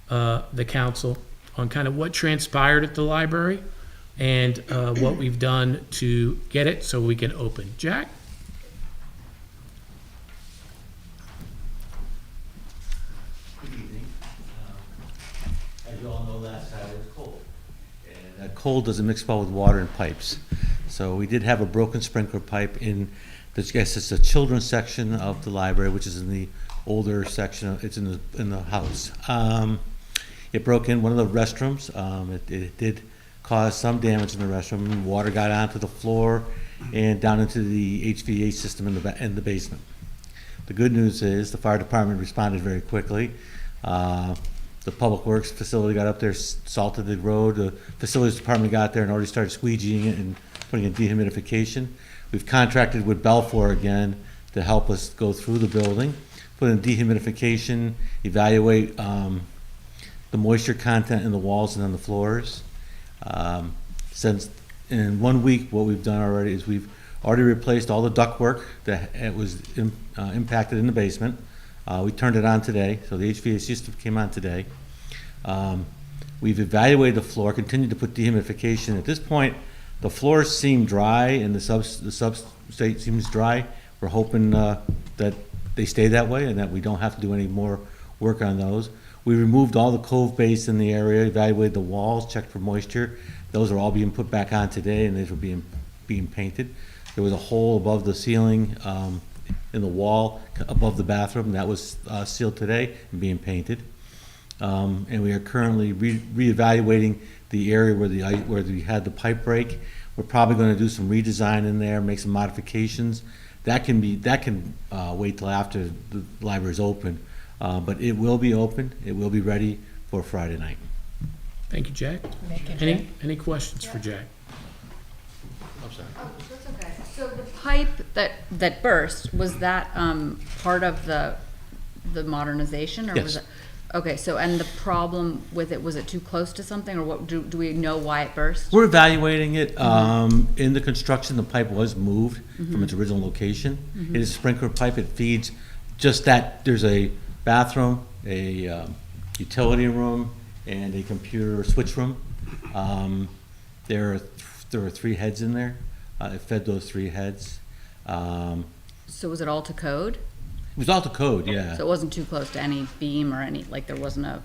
the council on kind of what transpired at the library and what we've done to get it so we can open. Jack? Good evening. As you all know, last Saturday was cold. And that cold doesn't mix well with water and pipes. So we did have a broken sprinkler pipe in, I guess it's the children's section of the library, which is in the older section, it's in the house. It broke in one of the restrooms. It did cause some damage in the restroom. Water got onto the floor and down into the HVAC system in the basement. The good news is the fire department responded very quickly. The public works facility got up there, salted the road. The facilities department got there and already started squeegeeing it and putting in dehumidification. We've contracted with Belfour again to help us go through the building, put in dehumidification, evaluate the moisture content in the walls and on the floors. Since in 1 week, what we've done already is we've already replaced all the ductwork that was impacted in the basement. We turned it on today, so the HVAC system came on today. We've evaluated the floor, continued to put dehumidification. At this point, the floors seem dry and the substrate seems dry. We're hoping that they stay that way and that we don't have to do any more work on those. We removed all the cove base in the area, evaluated the walls, checked for moisture. Those are all being put back on today and these are being painted. There was a hole above the ceiling in the wall above the bathroom. That was sealed today and being painted. And we are currently reevaluating the area where we had the pipe break. We're probably going to do some redesign in there, make some modifications. That can wait till after the library's open. But it will be open. It will be ready for Friday night. Thank you, Jack. Any questions for Jack? I'm sorry. Oh, that's okay. So the pipe that burst, was that part of the modernization, or was Yes. it? Okay, so and the problem with it, was it too close to something, or what? Do we know why it burst? We're evaluating it. In the construction, the pipe was moved from its original location. It is a sprinkler pipe. It feeds just that. There's a bathroom, a utility room, and a computer switch room. There are 3 heads in there. It fed those 3 heads. So was it all to code? It was all to code, yeah. So it wasn't too close to any beam or any, like there wasn't a.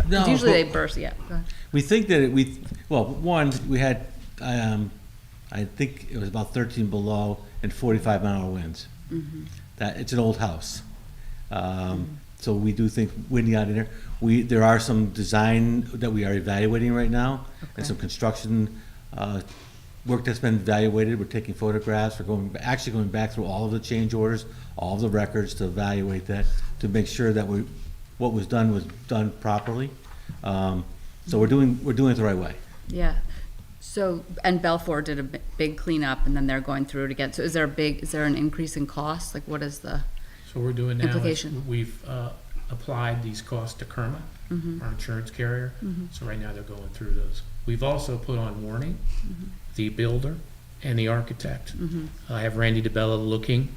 No, 'cause usually they but- burst. Yeah. Go ahead. We think that we had, I think it was about 13 below and 45-mile winds. That it's an old house, so we do think windy out in there. There are some design that we are evaluating right now, and some construction work that's been evaluated. We're taking photographs. We're going back through all of the change orders, all of the records to evaluate that, to make sure that what was done properly. So we're doing it the right way. Yeah. So, and Belfour did a big cleanup, and then they're going through it again. So is there an increase in cost? Like, what is the So what we're doing now is implication? we've applied these costs to Kerma, our insurance carrier. So right now they're going through those. We've also put on warning the builder and the architect. I have Randy DeBella looking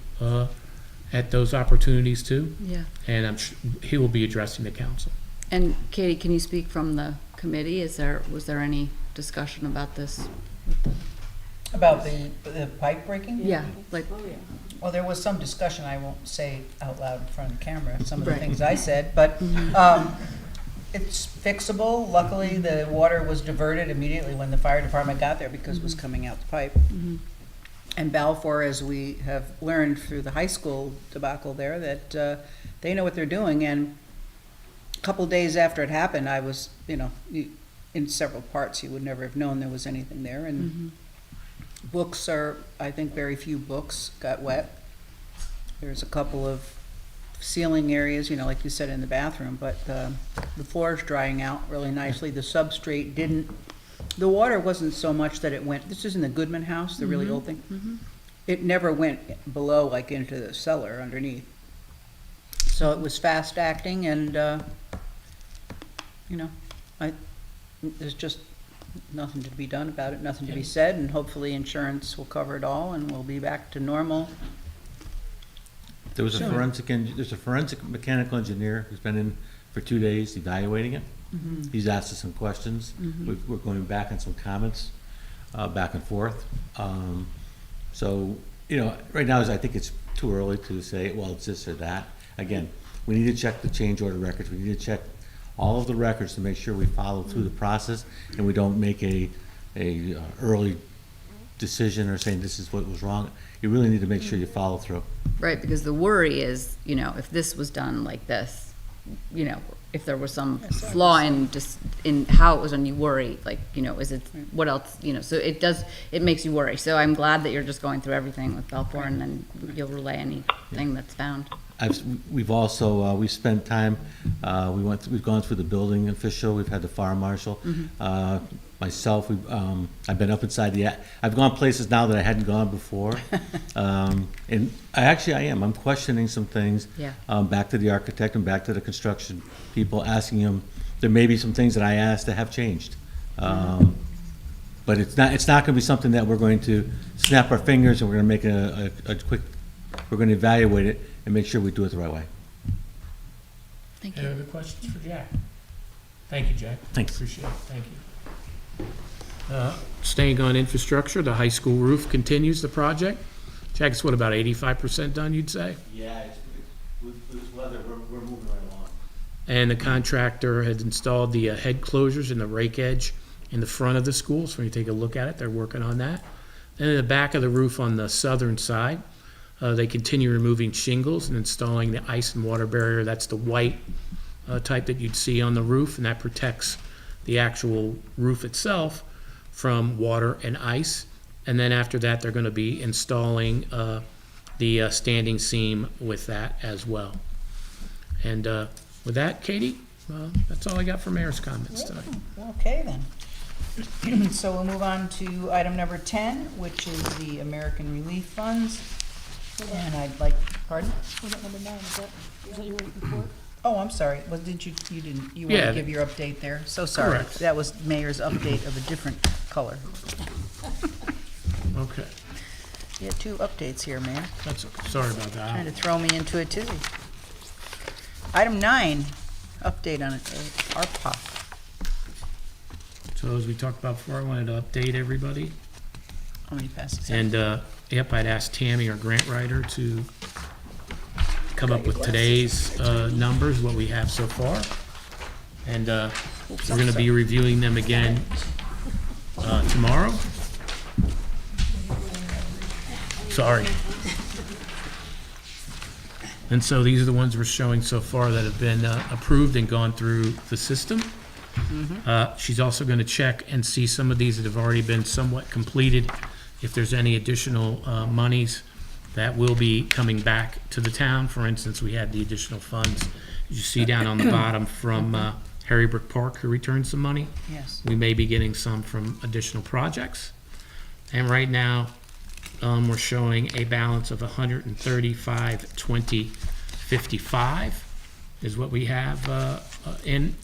at those opportunities too, Yeah. and he will be addressing the council. And Katie, can you speak from the committee? Was there any discussion about this? About the pipe breaking? Yeah, like, Well, there was some discussion, I won't say out loud in front of the camera, some of the Right. things I said, but it's fixable. Luckily, the water was diverted immediately when the fire department got there because it was coming out the pipe. And Balfour, as we have learned through the high school debacle there, that they know what they're doing. And a couple days after it happened, I was, in several parts, you would never have known there was anything there. And books are, I think very few books got wet. There's a couple of ceiling areas, like you said, in the bathroom, but the floor's drying out really nicely. The substrate didn't, the water wasn't so much that it went, this is in the Goodman house, the really old thing. It never went below, like into the cellar underneath. So it was fast acting and, there's just nothing to be done about it, nothing to be said, and hopefully insurance will cover it all and we'll be back to normal. There's a Sure. forensic mechanical engineer who's been in for 2 days evaluating it. He's asked us some questions. We're going back on some comments, back and forth. So, right now I think it's too early to say, well, it's this or that. Again, we need to check the change order records. We need to check all of the records to make sure we follow through the process and we don't make a early decision or saying this is what was wrong. You really need to make sure you follow through. Right, because the worry is, if this was done like this, if there was some flaw in how it was done, you worry, is it, what else, so it makes you worry. So I'm glad that you're just going through everything with Balfour and then you'll relay anything that's found. We've also, we spent time, we've gone through the building official, we've had the fire marshal. Myself, I've been up inside I've gone places now that I hadn't gone before. And I am. I'm questioning some things. Yeah. Back to the architect and back to the construction people, asking them, there may be some things that I asked that have changed. But it's not gonna be something that we're going to snap our fingers and we're gonna make a quick, we're gonna evaluate it and make sure we do it the right way. Thank Any you. other questions for Jack? Thank you, Jack. Thanks. Appreciate it, thank you. Staying on infrastructure, the high school roof continues the project. Jack, it's what, about 85% done, you'd say? Yeah, with this weather, we're moving right along. And the contractor has installed the head closures and the rake edge in the front of the school, so when you take a look at it, they're working on that. And in the back of the roof on the southern side, they continue removing shingles and installing the ice and water barrier. That's the white type that you'd see on the roof, and that protects the actual roof itself from water and ice. And then after that, they're going to be installing the standing seam with that as well. And with that, Katie, that's all I got for mayor's comments tonight. Okay, then. So we'll move on to item number 10, which is the American Relief Funds. And I'd like, pardon? Was that number 9? Is that your report? Oh, I'm sorry. Well, you didn't, you want Yeah. to give your update there? So sorry. Correct. That was mayor's update of a different color. Okay, You had 2 updates here, Mayor. that's, sorry about Trying to that. throw me into it, too. Item 9, update on ARPA. So as we talked about before, I wanted to update everybody. How many passes? And, I'd asked Tammy, our grant writer, to come up with today's numbers, what we have so far. And we're gonna be reviewing them again tomorrow. Sorry. And so these are the ones we're showing so far that have been approved and gone through the system. She's also gonna check and see some of these that have already been somewhat completed, if there's any additional monies that will be coming back to the town. For instance, we had the additional funds, you see down on the bottom from Harry Brook Park, who returned some money. Yes. We may be getting some from additional projects. And right now, we're showing a balance of 135,2055 is what we have in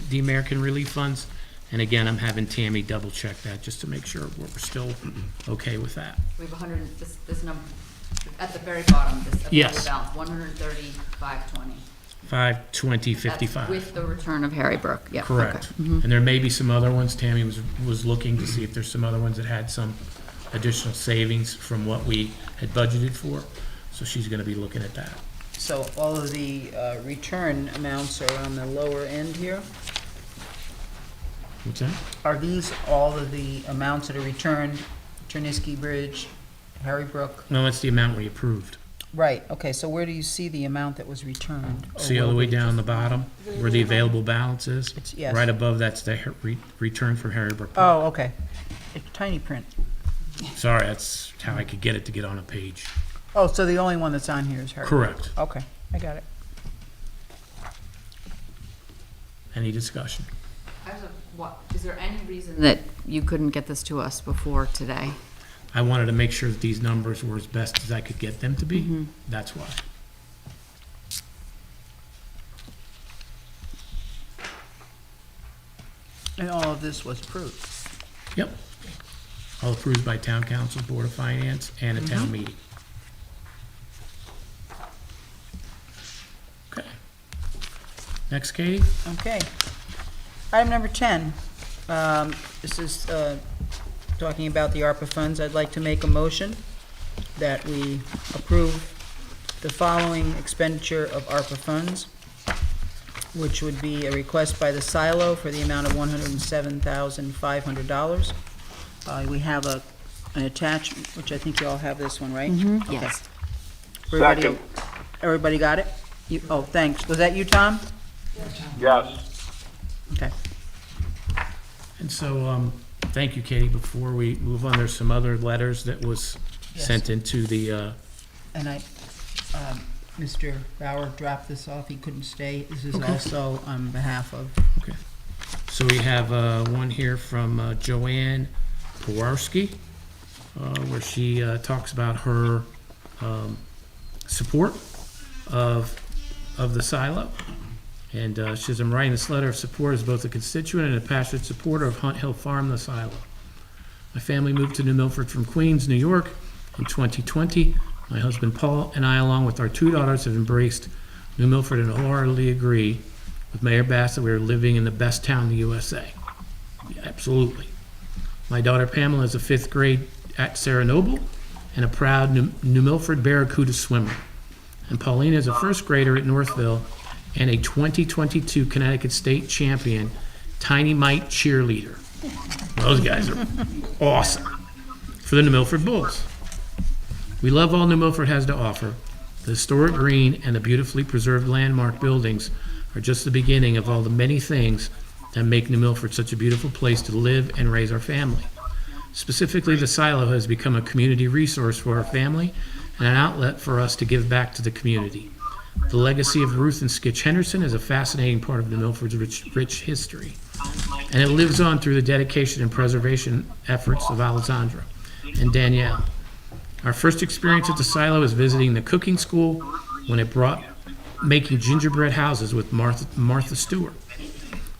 the American Relief Funds. And again, I'm having Tammy double check that just to make sure we're still okay with that. We have 100, this number, at the very bottom, this Yes. balance, 135,20. 52055. With the return of Harry Brook, yeah. Correct. Okay. Mhm. And there may be some other ones. Tammy was looking to see if there's some other ones that had some additional savings from what we had budgeted for. So she's gonna be looking at that. So all of the return amounts are on the lower end here? What's that? Are these all of the amounts that are returned, Ternisky Bridge, Harry Brook? No, that's the amount we approved. Right, okay, so where do you see the amount that was returned? Or See all the will way be? down the bottom, where the available balance is? yes. Right above that's the return from Harry Brook Park. Oh, okay. It's tiny print. Sorry, that's how I could get it to get on a page. Oh, so the only one that's on here is Harry Brook? Correct. Okay, I got it. Any discussion? Is there any reason that you couldn't get this to us before today? I wanted to make sure that these numbers were as best as I could get them to be. Mm-hmm. That's why. And all of this was approved? Yep. All approved by Town Council, Board of Finance, and a town meeting. Okay. Next, Katie? Okay. Item number 10. This is talking about the ARPA funds. I'd like to make a motion that we approve the following expenditure of ARPA funds, which would be a request by the silo for the amount of $107,500. We have an attachment, which I think you all have this one, right? Okay. Yes. Second. Everybody got it? Oh, thanks. Was that you, Tom? Yes. Okay. And so, thank you, Katie. Before we move on, there's some other letters that was Yes. sent into the, And Mr. Bauer dropped this off. He couldn't stay. This is Okay. also on behalf of, okay. So we have one here from Joanne Powarski, where she talks about her support of the silo. And she says, I'm writing this letter of support as both a constituent and a passionate supporter of Hunt Hill Farm, the silo. My family moved to New Milford from Queens, New York in 2020. My husband Paul and I, along with our 2 daughters, have embraced New Milford and wholeheartedly agree with Mayor Bass that we are living in the best town in the USA. Yeah, absolutely. My daughter Pamela is a 5th grade at Sarah Noble and a proud New Milford Barracuda swimmer. And Paulina is a 1st grader at Northville and a 2022 Connecticut State champion Tiny Mite cheerleader. Those guys are awesome for the New Milford Bulls. We love all New Milford has to offer. The historic green and the beautifully preserved landmark buildings are just the beginning of all the many things that make New Milford such a beautiful place to live and raise our family. Specifically, the silo has become a community resource for our family and an outlet for us to give back to the community. The legacy of Ruth and Skitch Henderson is a fascinating part of New Milford's rich history, and it lives on through the dedication and preservation efforts of Alessandra and Danielle. Our first experience at the silo was visiting the cooking school when it brought making gingerbread houses with Martha Stewart.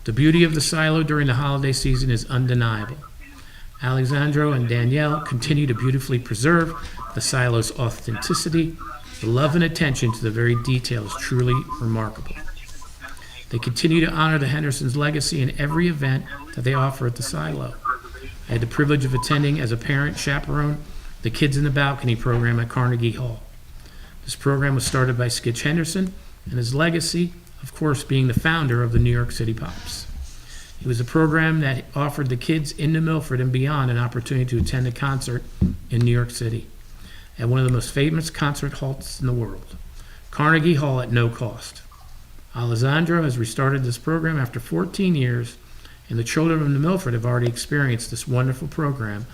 The beauty of the silo during the holiday season is undeniable. Alessandro and Danielle continue to beautifully preserve the silo's authenticity. The love and attention to the very detail is truly remarkable. They continue to honor the Hendersons' legacy in every event that they offer at the silo. I had the privilege of attending as a parent chaperone the Kids in the Balcony program at Carnegie Hall. This program was started by Skitch Henderson, and his legacy, of course, being the founder of the New York City Pops. It was a program that offered the kids in New Milford and beyond an opportunity to attend a concert in New York City at one of the most famous concert halls in the world, Carnegie Hall, at no cost. Alessandro has restarted this program after 14 years, and the children of New Milford have already experienced this wonderful program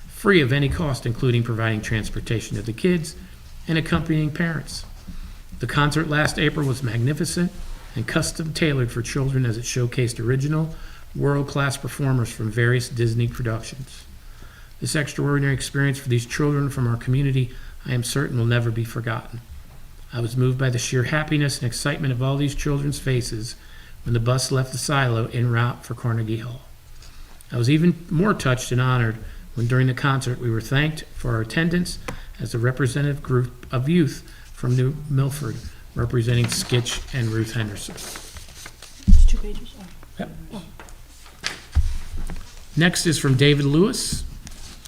free of any cost, including providing transportation to the kids and accompanying parents. The concert last April was magnificent and custom tailored for children as it showcased original, world-class performers from various Disney productions. This extraordinary experience for these children from our community, I am certain, will never be forgotten. I was moved by the sheer happiness and excitement of all these children's faces when the bus left the silo en route for Carnegie Hall. I was even more touched and honored when during the concert we were thanked for our attendance as a representative group of youth from New Milford, representing Skitch and Ruth Henderson. It's 2 pages. Yep. Next is from David Lewis,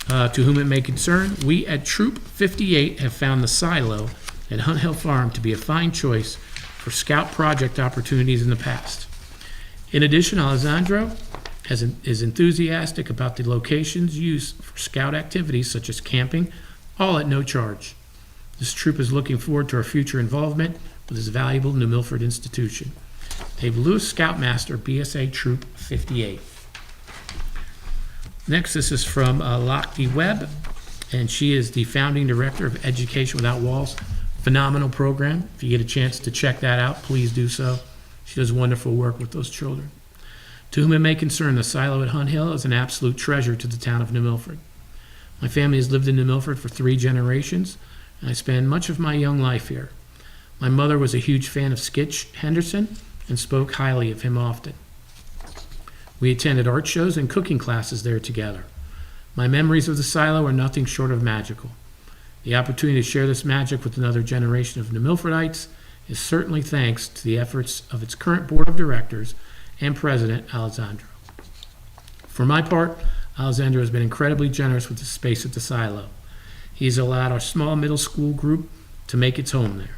to whom it may concern. We at Troop 58 have found the silo and Hunt Hill Farm to be a fine choice for scout project opportunities in the past. In addition, Alessandro is enthusiastic about the locations used for scout activities such as camping, all at no charge. This troop is looking forward to our future involvement with this valuable New Milford institution. Dave Lewis, Scoutmaster, BSA Troop 58. Next, this is from Lochte Webb, and she is the founding director of Education Without Walls. Phenomenal program. If you get a chance to check that out, please do so. She does wonderful work with those children. To whom it may concern, the silo at Hunt Hill is an absolute treasure to the town of New Milford. My family has lived in New Milford for 3 generations, and I spent much of my young life here. My mother was a huge fan of Skitch Henderson and spoke highly of him often. We attended art shows and cooking classes there together. My memories of the silo are nothing short of magical. The opportunity to share this magic with another generation of New Milfordites is certainly thanks to the efforts of its current board of directors and president, Alessandro. For my part, Alessandro has been incredibly generous with the space at the silo. He has allowed our small middle school group to make its home there,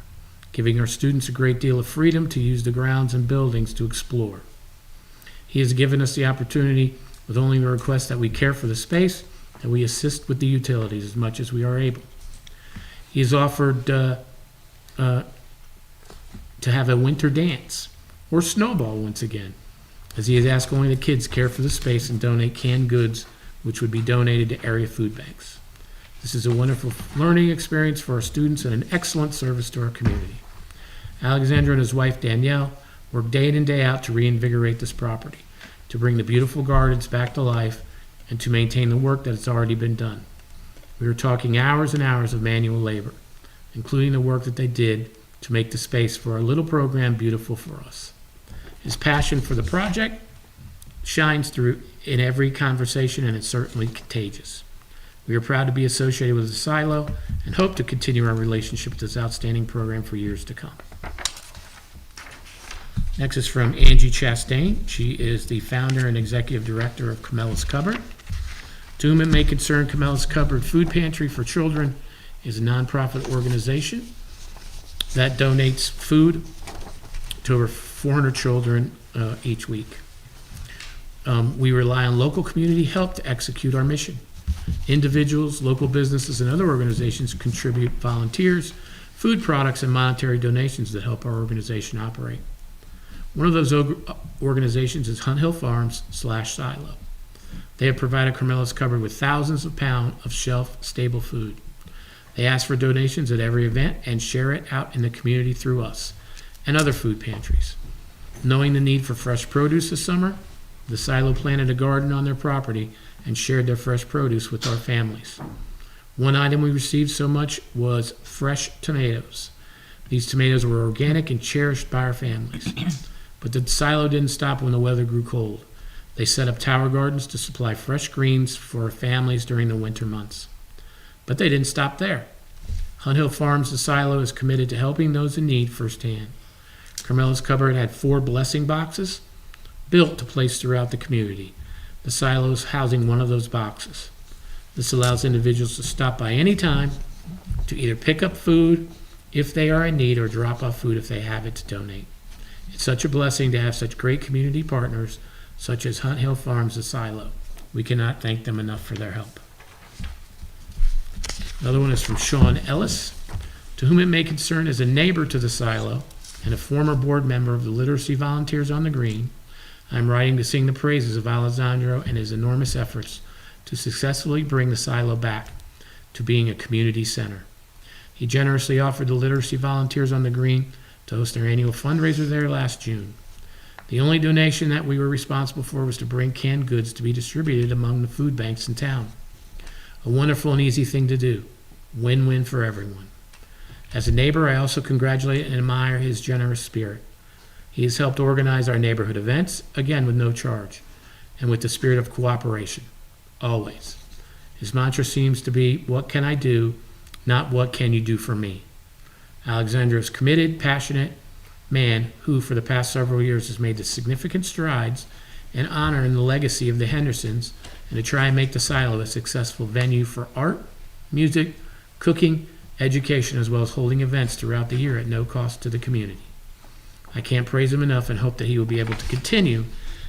giving our students a great deal of freedom to use the grounds and buildings to explore. He has given us the opportunity, with only the request that we care for the space, that we assist with the utilities as much as we are able. He has offered to have a winter dance or snowball once again, as he has asked only the kids care for the space and donate canned goods, which would be donated to area food banks. This is a wonderful learning experience for our students and an excellent service to our community. Alexandra and his wife Danielle work day in and day out to reinvigorate this property, to bring the beautiful gardens back to life, and to maintain the work that has already been done. We are talking hours and hours of manual labor, including the work that they did to make the space for our little program beautiful for us. His passion for the project shines through in every conversation, and it's certainly contagious. We are proud to be associated with the silo and hope to continue our relationship with this outstanding program for years to come. Next is from Angie Chastain. She is the founder and executive director of Camel's Cupboard. To whom it may concern, Camel's Cupboard Food Pantry for Children is a nonprofit organization that donates food to over 400 children each week. We rely on local community help to execute our mission. Individuals, local businesses, and other organizations contribute volunteers, food products, and monetary donations that help our organization operate. One of those organizations is Hunt Hill Farms/Silo. They have provided Carmela's Cupboard with thousands of pounds of shelf-stable food. They ask for donations at every event and share it out in the community through us and other food pantries. Knowing the need for fresh produce this summer, the Silo planted a garden on their property and shared their fresh produce with our families. One item we received so much was fresh tomatoes. These tomatoes were organic and cherished by our families. But the Silo didn't stop when the weather grew cold. They set up tower gardens to supply fresh greens for our families during the winter months. But they didn't stop there. Hunt Hill Farms, the Silo, is committed to helping those in need firsthand. Carmela's Cupboard had 4 blessing boxes built to place throughout the community. The Silo is housing one of those boxes. This allows individuals to stop by any time to either pick up food if they are in need or drop off food if they have it to donate. It's such a blessing to have such great community partners such as Hunt Hill Farms, the Silo. We cannot thank them enough for their help. Another one is from Sean Ellis, to whom it may concern as a neighbor to the Silo and a former board member of the Literacy Volunteers on the Green. I'm writing to sing the praises of Alessandro and his enormous efforts to successfully bring the Silo back to being a community center. He generously offered the Literacy Volunteers on the Green to host their annual fundraiser there last June. The only donation that we were responsible for was to bring canned goods to be distributed among the food banks in town. A wonderful and easy thing to do. Win-win for everyone. As a neighbor, I also congratulate and admire his generous spirit. He has helped organize our neighborhood events, again with no charge, and with the spirit of cooperation, always. His mantra seems to be, what can I do, not what can you do for me. Alexandra is committed, passionate man who, for the past several years, has made the significant strides in honoring the legacy of the Hendersons and to try and make the Silo a successful venue for art, music, cooking, education, as well as holding events throughout the year at no cost to the community. I can't praise him enough and hope that he will be able to continue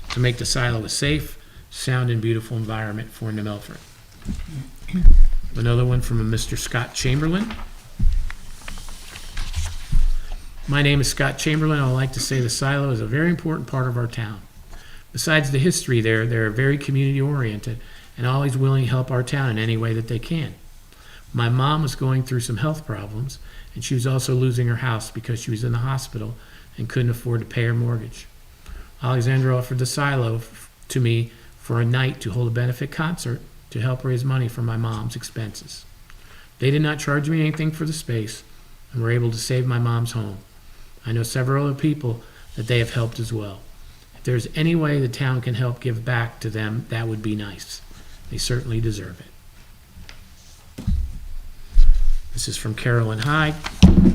to make the silo a safe, sound, and beautiful environment for New Milford. Another one from a Mr. Scott Chamberlain. My name is Scott Chamberlain. I would like to say the silo is a very important part of our town. Besides the history there, they're very community-oriented and always willing to help our town in any way that they can. My mom was going through some health problems, and she was also losing her house because she was in the hospital and couldn't afford to pay her mortgage. Alexandra offered the silo to me for a night to hold a benefit concert to help raise money for my mom's expenses. They did not charge me anything for the space and were able to save my mom's home. I know several other people that they have helped as well. If there's any way the town can help give back to them, that would be nice. They certainly deserve it. This is from Carolyn Hyde,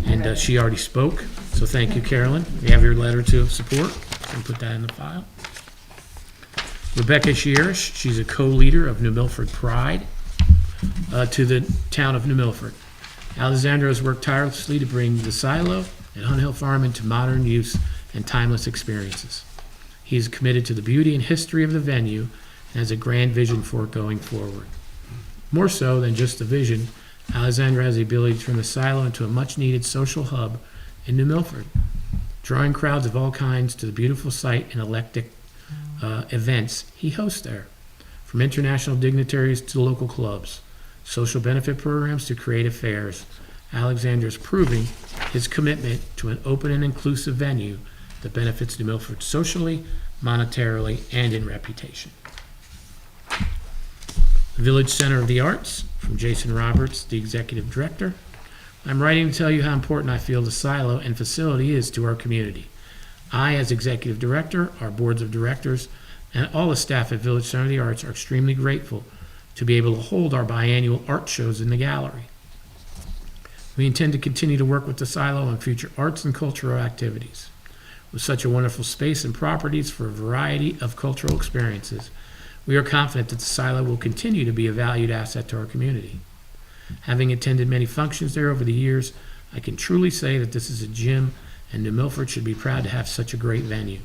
and she already spoke, so thank you, Carolyn. We have your letter to support, and put that in the file. Rebecca Shierish, she's a co-leader of New Milford Pride to the town of New Milford. Alexandra has worked tirelessly to bring the silo at Hunt Hill Farm into modern use and timeless experiences. He is committed to the beauty and history of the venue and has a grand vision for it going forward. More so than just a vision, Alexandra has the ability to turn the silo into a much-needed social hub in New Milford, drawing crowds of all kinds to the beautiful site and eclectic events he hosts there, from international dignitaries to local clubs, social benefit programs to creative fairs. Alexander is proving his commitment to an open and inclusive venue that benefits New Milford socially, monetarily, and in reputation. The Village Center of the Arts, from Jason Roberts, the Executive Director. I'm writing to tell you how important I feel the silo and facility is to our community. I, as Executive Director, our boards of directors, and all the staff at Village Center of the Arts are extremely grateful to be able to hold our biannual art shows in the gallery. We intend to continue to work with the silo on future arts and cultural activities. With such a wonderful space and properties for a variety of cultural experiences, we are confident that the silo will continue to be a valued asset to our community. Having attended many functions there over the years, I can truly say that this is a gym, and New Milford should be proud to have such a great venue.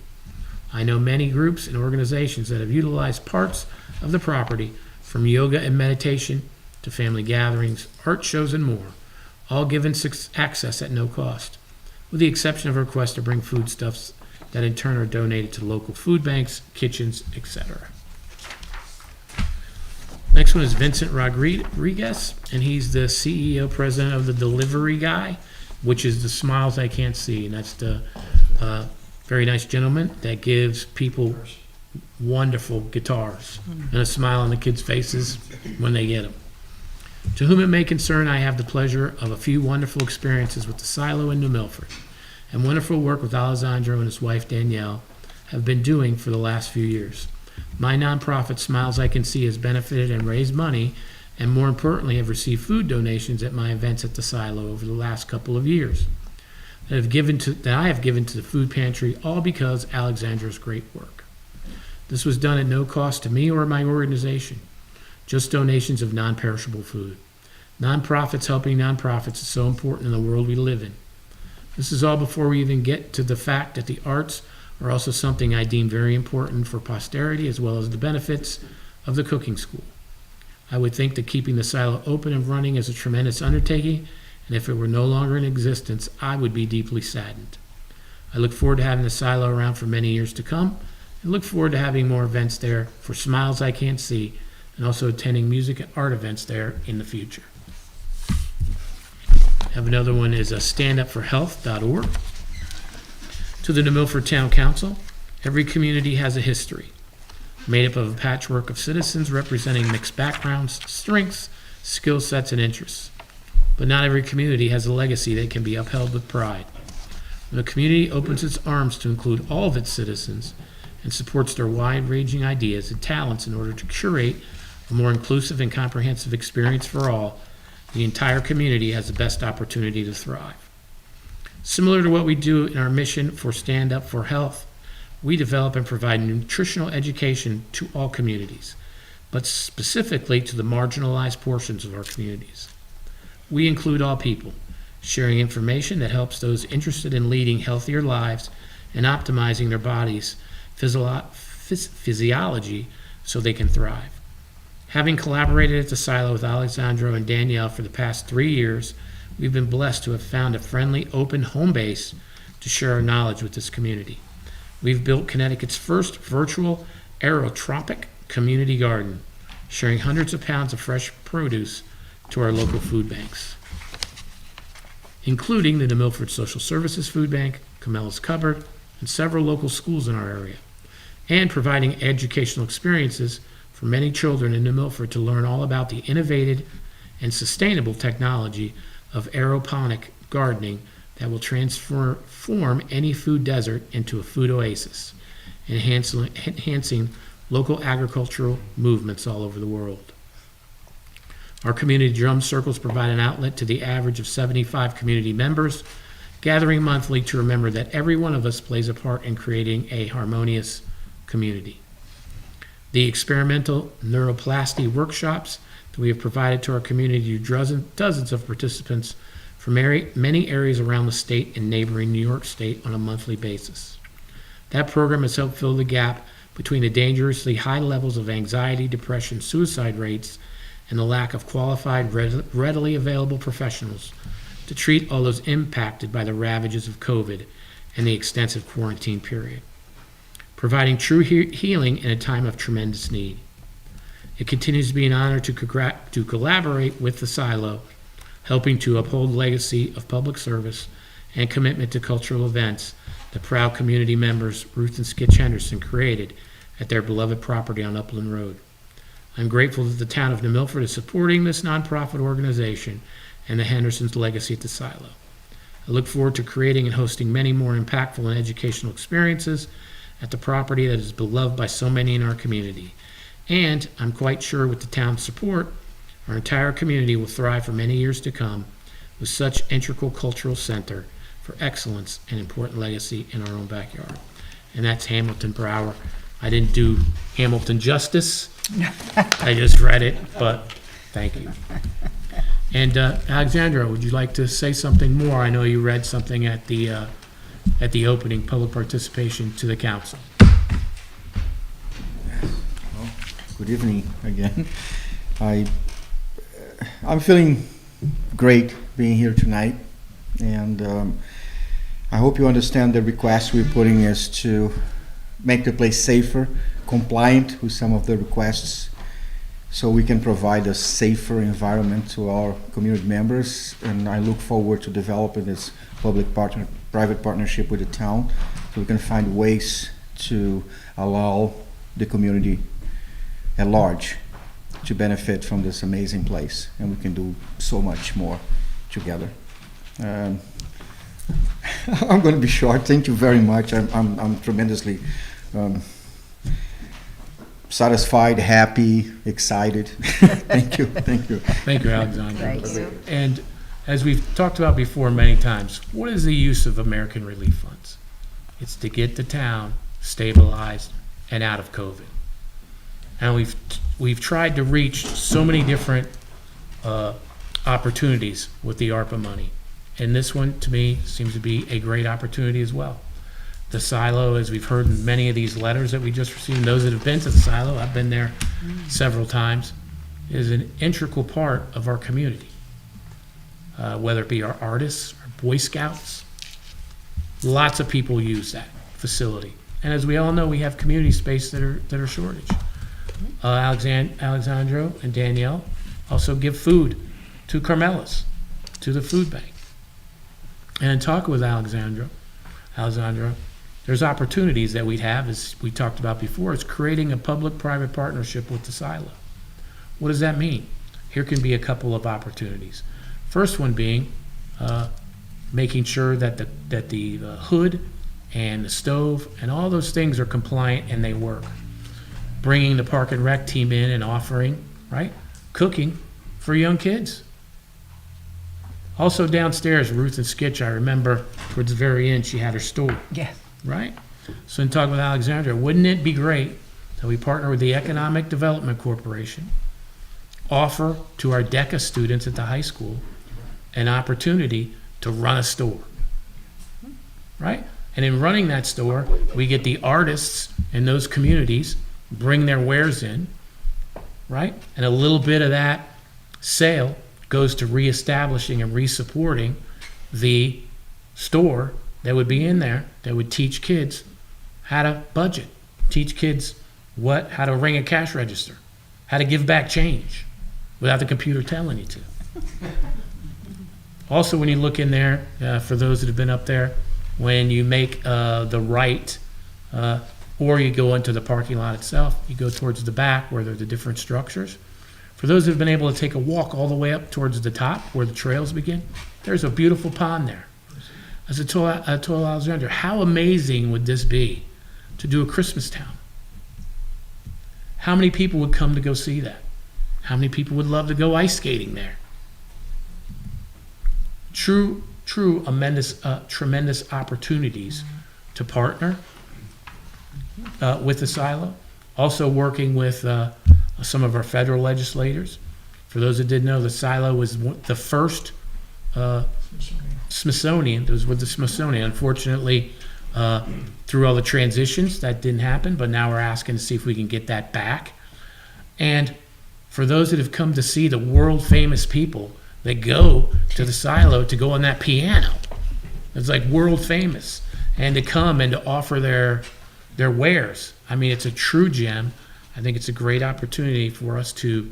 I know many groups and organizations that have utilized parts of the property, from yoga and meditation to family gatherings, art shows, and more, all given access at no cost, with the exception of a request to bring foodstuffs that in turn are donated to local food banks, kitchens, etc. Next one is Vincent Rodriguez, and he's the CEO, president of the Delivery Guy, which is the Smiles I Can't See, and that's the very nice gentleman that gives people wonderful guitars and a smile on the kids' faces when they get them. To whom it may concern, I have the pleasure of a few wonderful experiences with the silo in New Milford, and wonderful work with Alessandro and his wife Danielle have been doing for the last few years. My nonprofit, Smiles I Can See, has benefited and raised money, and more importantly, have received food donations at my events at the silo over the last couple of years that I have given to the food pantry, all because Alexandra's great work. This was done at no cost to me or my organization, just donations of non-perishable food. Nonprofits helping nonprofits is so important in the world we live in. This is all before we even get to the fact that the arts are also something I deem very important for posterity, as well as the benefits of the cooking school. I would think that keeping the silo open and running is a tremendous undertaking, and if it were no longer in existence, I would be deeply saddened. I look forward to having the silo around for many years to come, and look forward to having more events there for Smiles I Can't See, and also attending music and art events there in the future. Have another one is standupforhealth.org. To the New Milford Town Council, every community has a history, made up of a patchwork of citizens representing mixed backgrounds, strengths, skill sets, and interests. But not every community has a legacy that can be upheld with pride. When a community opens its arms to include all of its citizens and supports their wide-ranging ideas and talents in order to curate a more inclusive and comprehensive experience for all, the entire community has the best opportunity to thrive. Similar to what we do in our mission for Stand Up for Health, we develop and provide nutritional education to all communities, but specifically to the marginalized portions of our communities. we include all people, sharing information that helps those interested in leading healthier lives and optimizing their bodies' physiology so they can thrive. Having collaborated at the Silo with Alexandro and Danielle for the past 3 years, we've been blessed to have found a friendly, open home base to share our knowledge with this community. We've built Connecticut's first virtual aerotropic community garden, sharing hundreds of pounds of fresh produce to our local food banks, including the New Milford Social Services Food Bank, Camella's Cupboard, and several local schools in our area, and providing educational experiences for many children in New Milford to learn all about the innovative and sustainable technology of aeroponic gardening that will transform any food desert into a food oasis, enhancing local agricultural movements all over the world. Our community drum circles provide an outlet to the average of 75 community members, gathering monthly to remember that every one of us plays a part in creating a harmonious community. The experimental neuroplasty workshops that we have provided to our community to dozens of participants from many areas around the state and neighboring New York State on a monthly basis. That program has helped fill the gap between the dangerously high levels of anxiety, depression, suicide rates, and the lack of qualified, readily available professionals to treat all those impacted by the ravages of COVID and the extensive quarantine period, providing true healing in a time of tremendous need. It continues to be an honor to collaborate with the Silo, helping to uphold the legacy of public service and commitment to cultural events the proud community members Ruth and Skitch Henderson created at their beloved property on Upland Road. I'm grateful that the town of New Milford is supporting this nonprofit organization and the Hendersons' legacy at the Silo. I look forward to creating and hosting many more impactful and educational experiences at the property that is beloved by so many in our community. And I'm quite sure with the town's support, our entire community will thrive for many years to come with such integral cultural center for excellence and important legacy in our own backyard. And that's Hamilton per hour. I didn't do Hamilton justice. I just read it, but thank you. And Alexandra, would you like to say something more? I know you read something at the opening, public participation to the council. Well, good evening again. I'm feeling great being here tonight, and I hope you understand the request we're putting is to make the place safer, compliant with some of the requests, so we can provide a safer environment to our community members. And I look forward to developing this public-private partnership with the town, so we can find ways to allow the community at large to benefit from this amazing place, and we can do so much more together. I'm going to be short. Thank you very much. I'm tremendously satisfied, happy, excited. Thank you. Thank you. Thank you, Alexandra. And as we've talked about before many times, what is the use of American Relief Funds? It's to get the town stabilized and out of COVID. And we've tried to reach so many different opportunities with the ARPA money. And this one, to me, seems to be a great opportunity as well. The Silo, as we've heard in many of these letters that we just received, and those that have been to the Silo, I've been there several times, is an integral part of our community. Whether it be our artists, our Boy Scouts, lots of people use that facility. And as we all know, we have community space that are shortage. Alexandro and Danielle also give food to Carmela's, to the food bank. And in talking with Alexandra, there's opportunities that we'd have, as we talked about before, is creating a public-private partnership with the Silo. What does that mean? Here can be a couple of opportunities. First one being making sure that the hood and the stove and all those things are compliant and they work. Bringing the Park and Rec team in and offering, right, cooking for young kids. Also downstairs, Ruth and Skitch, I remember towards the very end, she had her store. Yeah. Right? So in talking with Alexandra, wouldn't it be great that we partner with the Economic Development Corporation, offer to our DECA students at the high school an opportunity to run a store, right? And in running that store, we get the artists in those communities bring their wares in, right? And a little bit of that sale goes to reestablishing and resupporting the store that would be in there that would teach kids how to budget, teach kids how to ring a cash register, how to give back change without the computer telling you to. Also, when you look in there, for those that have been up there, when you make the right, or you go into the parking lot itself, you go towards the back where there are the different structures. For those who have been able to take a walk all the way up towards the top where the trails begin, there's a beautiful pond there. As I told Alexander, how amazing would this be to do a Christmas town? How many people would come to go see that? How many people would love to go ice skating there? Tremendous opportunities to partner with the silo. Also working with some of our federal legislators. For those that didn't know, the silo was the first Smithsonian. It was with the Smithsonian. Unfortunately, through all the transitions, that didn't happen, but now we're asking to see if we can get that back. And for those that have come to see the world-famous people that go to the silo to go on that piano, it's like world-famous, and to come and to offer their wares. I mean, it's a true gem. I think it's a great opportunity for us to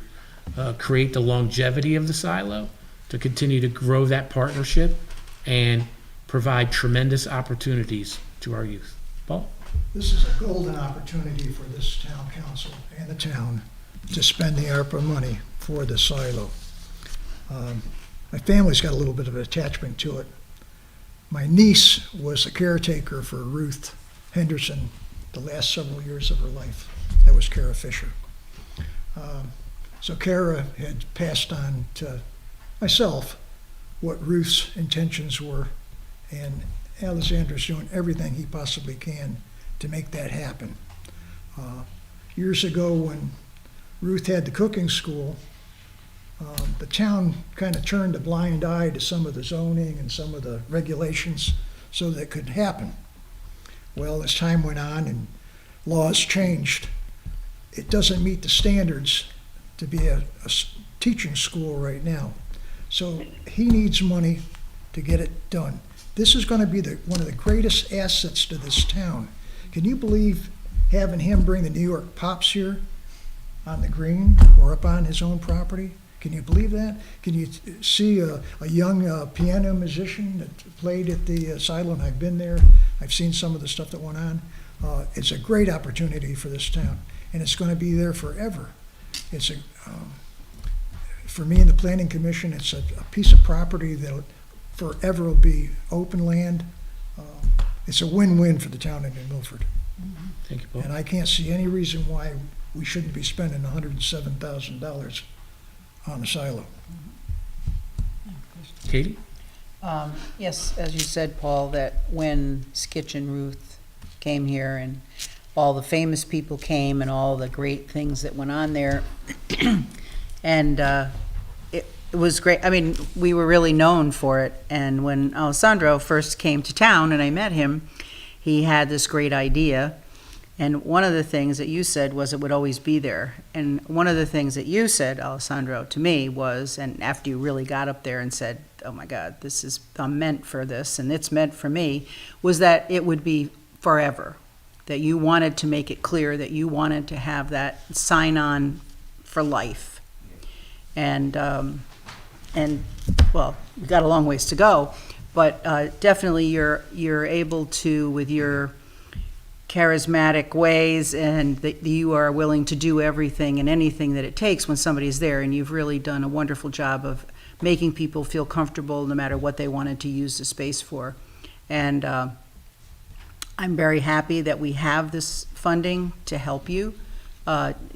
create the longevity of the silo, to continue to grow that partnership, and provide tremendous opportunities to our youth. Paul? This is a golden opportunity for this town council and the town to spend the ARPA money for the silo. My family's got a little bit of an attachment to it. My niece was the caretaker for Ruth Henderson the last several years of her life. That was Kara Fisher. So Kara had passed on to myself what Ruth's intentions were, and Alexander's doing everything he possibly can to make that happen. Years ago, when Ruth had the cooking school, the town kind of turned a blind eye to some of the zoning and some of the regulations so that it could happen. Well, as time went on and laws changed, it doesn't meet the standards to be a teaching school right now. So he needs money to get it done. This is going to be one of the greatest assets to this town. Can you believe having him bring the New York Pops here on the green or up on his own property? Can you believe that? Can you see a young piano musician that played at the silo? And I've been there. I've seen some of the stuff that went on. It's a great opportunity for this town, and it's going to be there forever. It's for me and the Planning Commission, it's a piece of property that forever will be open land. It's a win-win for the town of New Milford. Thank you, Paul. And I can't see any reason why we shouldn't be spending $107,000 on the silo. Katie? Yes, as you said, Paul, that when Skitch and Ruth came here and all the famous people came and all the great things that went on there, and it was great. I mean, we were really known for it. And when Alessandro first came to town and I met him, he had this great idea. And one of the things that you said was it would always be there. And one of the things that you said, Alessandro, to me was, and after you really got up there and said, oh my God, I'm meant for this and it's meant for me, was that it would be forever. That you wanted to make it clear that you wanted to have that sign on for life. And well, we've got a long ways to go, but definitely you're able to, with your charismatic ways, and that you are willing to do everything and anything that it takes when somebody's there, and you've really done a wonderful job of making people feel comfortable no matter what they wanted to use the space for. And I'm very happy that we have this funding to help you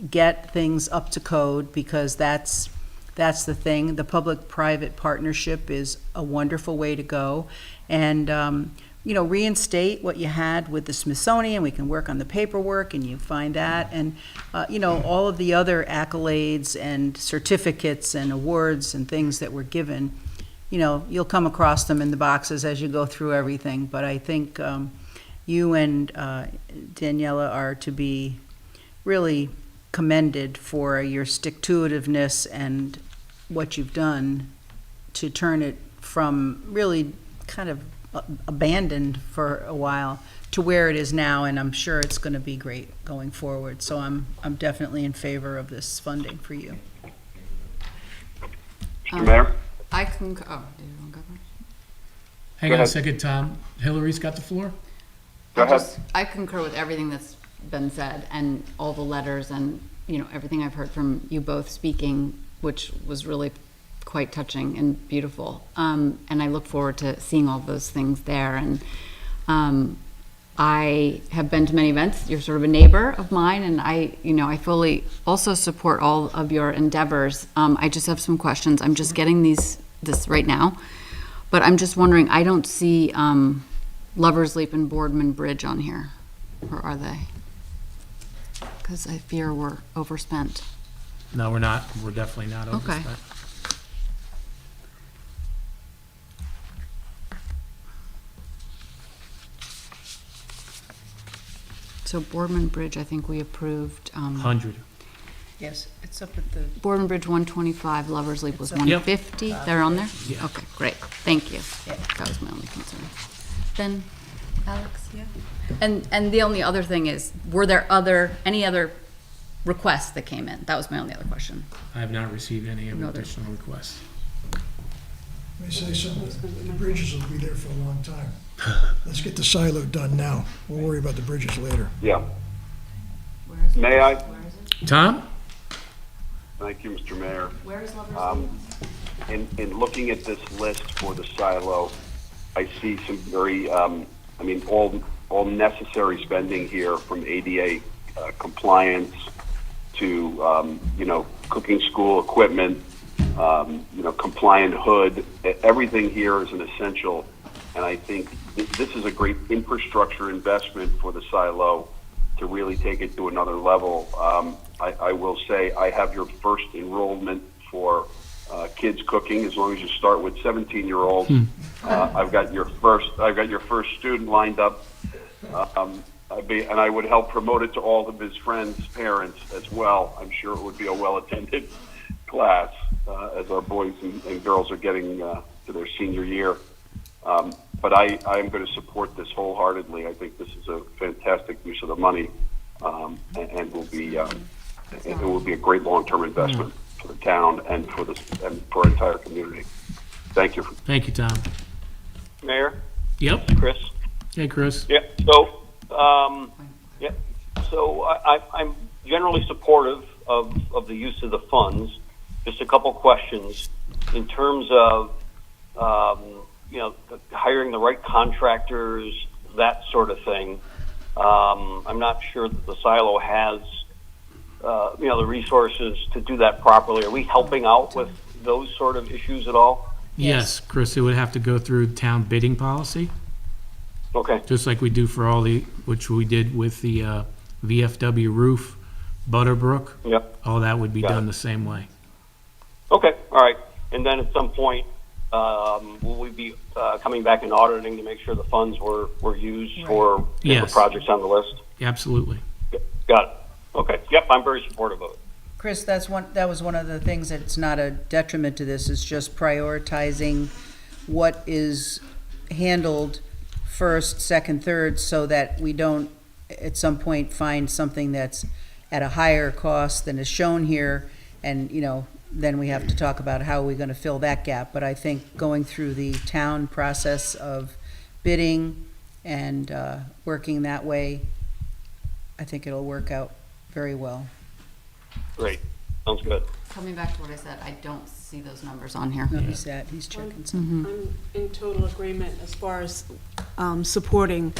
get things up to code, because that's the thing. The public-private partnership is a wonderful way to go. And reinstate what you had with the Smithsonian. We can work on the paperwork and you find that. And, all of the other accolades and certificates and awards and things that were given, you'll come across them in the boxes as you go through everything, but I think you and Daniela are to be really commended for your stick-to-itiveness and what you've done to turn it from really kind of abandoned for a while to where it is now, and I'm sure it's going to be great going forward. So I'm definitely in favor of this funding for you. Mr. Mayor? I concur. Oh, do you want to go first? Hang on a second, Tom. Hillary's got the floor. Go ahead. I concur with everything that's been said and all the letters and, everything I've heard from you both speaking, which was really quite touching and beautiful. And I look forward to seeing all those things there. And I have been to many events. You're sort of a neighbor of mine, and I fully also support all of your endeavors. I just have some questions. I'm just getting this right now, but I'm just wondering, I don't see Lover's Leap and Boardman Bridge on here, or are they? Because I fear we're overspent. No, we're not. We're definitely not Okay. overspent. So Boardman Bridge, I think we approved. 100. Yes, it's up at the... Boardman Bridge 125, Lover's Leap was It's up- 150. They're on there? Yeah. Okay, great. Thank you. Yeah. That was my only concern. Then, Alex? Yeah. And the only other thing is, were there any other requests that came in? That was my only other question. I have not received any No, there- additional requests. Let me say something, the bridges will be there for a long time. Let's get the silo done now. We'll worry about the bridges later. Yeah. May I? Tom? Thank you, Mr. Mayor. Where is Lover's Leap? In looking at this list for the silo, I see some very, all necessary spending here, from ADA compliance to, cooking school equipment, compliant hood. Everything here is an essential, and I think this is a great infrastructure investment for the silo to really take it to another level. I will say I have your first enrollment for kids cooking, as long as you start with 17-year-olds. I've got your first student lined up, and I would help promote it to all of his friends' parents as well. I'm sure it would be a well-attended class as our boys and girls are getting to their senior year. But I am going to support this wholeheartedly. I think this is a fantastic use of the money, and will be it will be a great long-term investment for the town and for our entire community. Thank you. Thank you, Tom. Mayor? Yep. Chris? Hey, Chris. Yeah, so I'm generally supportive of the use of the funds. Just a couple questions in terms of, hiring the right contractors, that sort of thing. I'm not sure that the silo has, the resources to do that properly. Are we helping out with those sort of issues at all? Yes, Chris, it would have to go through town bidding policy, Okay. just like we do for which we did with the VFW roof, Butterbrook. Yep. All that would be Got done it. the same way. Okay, all right. And then at some point, will we be coming back and auditing to make sure the funds were used for the Yes. projects on the list? Absolutely. Got it. Okay. Yep, I'm very supportive of it. Chris, that was one of the things that's not a detriment to this, is just prioritizing what is handled first, second, third, so that we don't at some point find something that's at a higher cost than is shown here, and, then we have to talk about how we're going to fill that gap. But I think going through the town process of bidding and working that way, I think it'll work out very well. Great. Sounds good. Coming back to what I said, I don't see those numbers on here. No, he's checking something. I'm in total agreement as far as supporting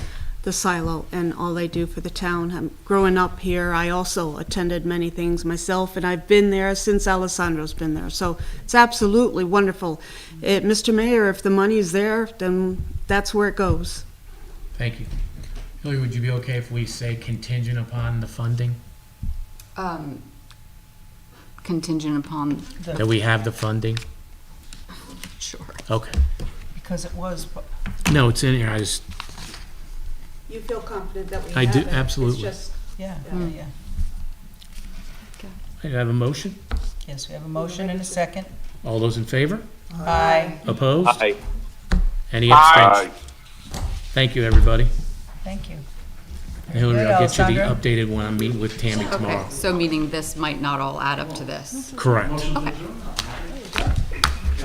the silo and all they do for the town. Growing up here, I also attended many things myself, and I've been there since Alessandro's been there. So it's absolutely wonderful. Mr. Mayor, if the money's there, then that's where it goes. Thank you. Hillary, would you be okay if we say contingent upon the funding? Contingent upon That we have the funding? Sure. Okay. Because it was, No, it's in here. I just, You feel confident that we I have do, it? absolutely. It's just, yeah, Yeah. yeah. I have a motion. Yes, we have a motion and a second. All those in favor? Aye. Opposed? Aye. Any Aye. abstentions? Thank you, everybody. Thank you. Hillary, Good, I'll get you the Alessandra. updated one. I'm meeting with Tammy tomorrow. Okay, so meaning this might not all add up to this. Correct. Okay.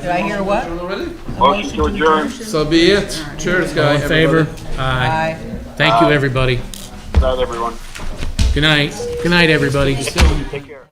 Did I hear what? Motion to adjourn. So be it. Cheers, All guys. in favor? Aye. Thank you, everybody. Good night, everyone. Good night. Good night, everybody. Take care.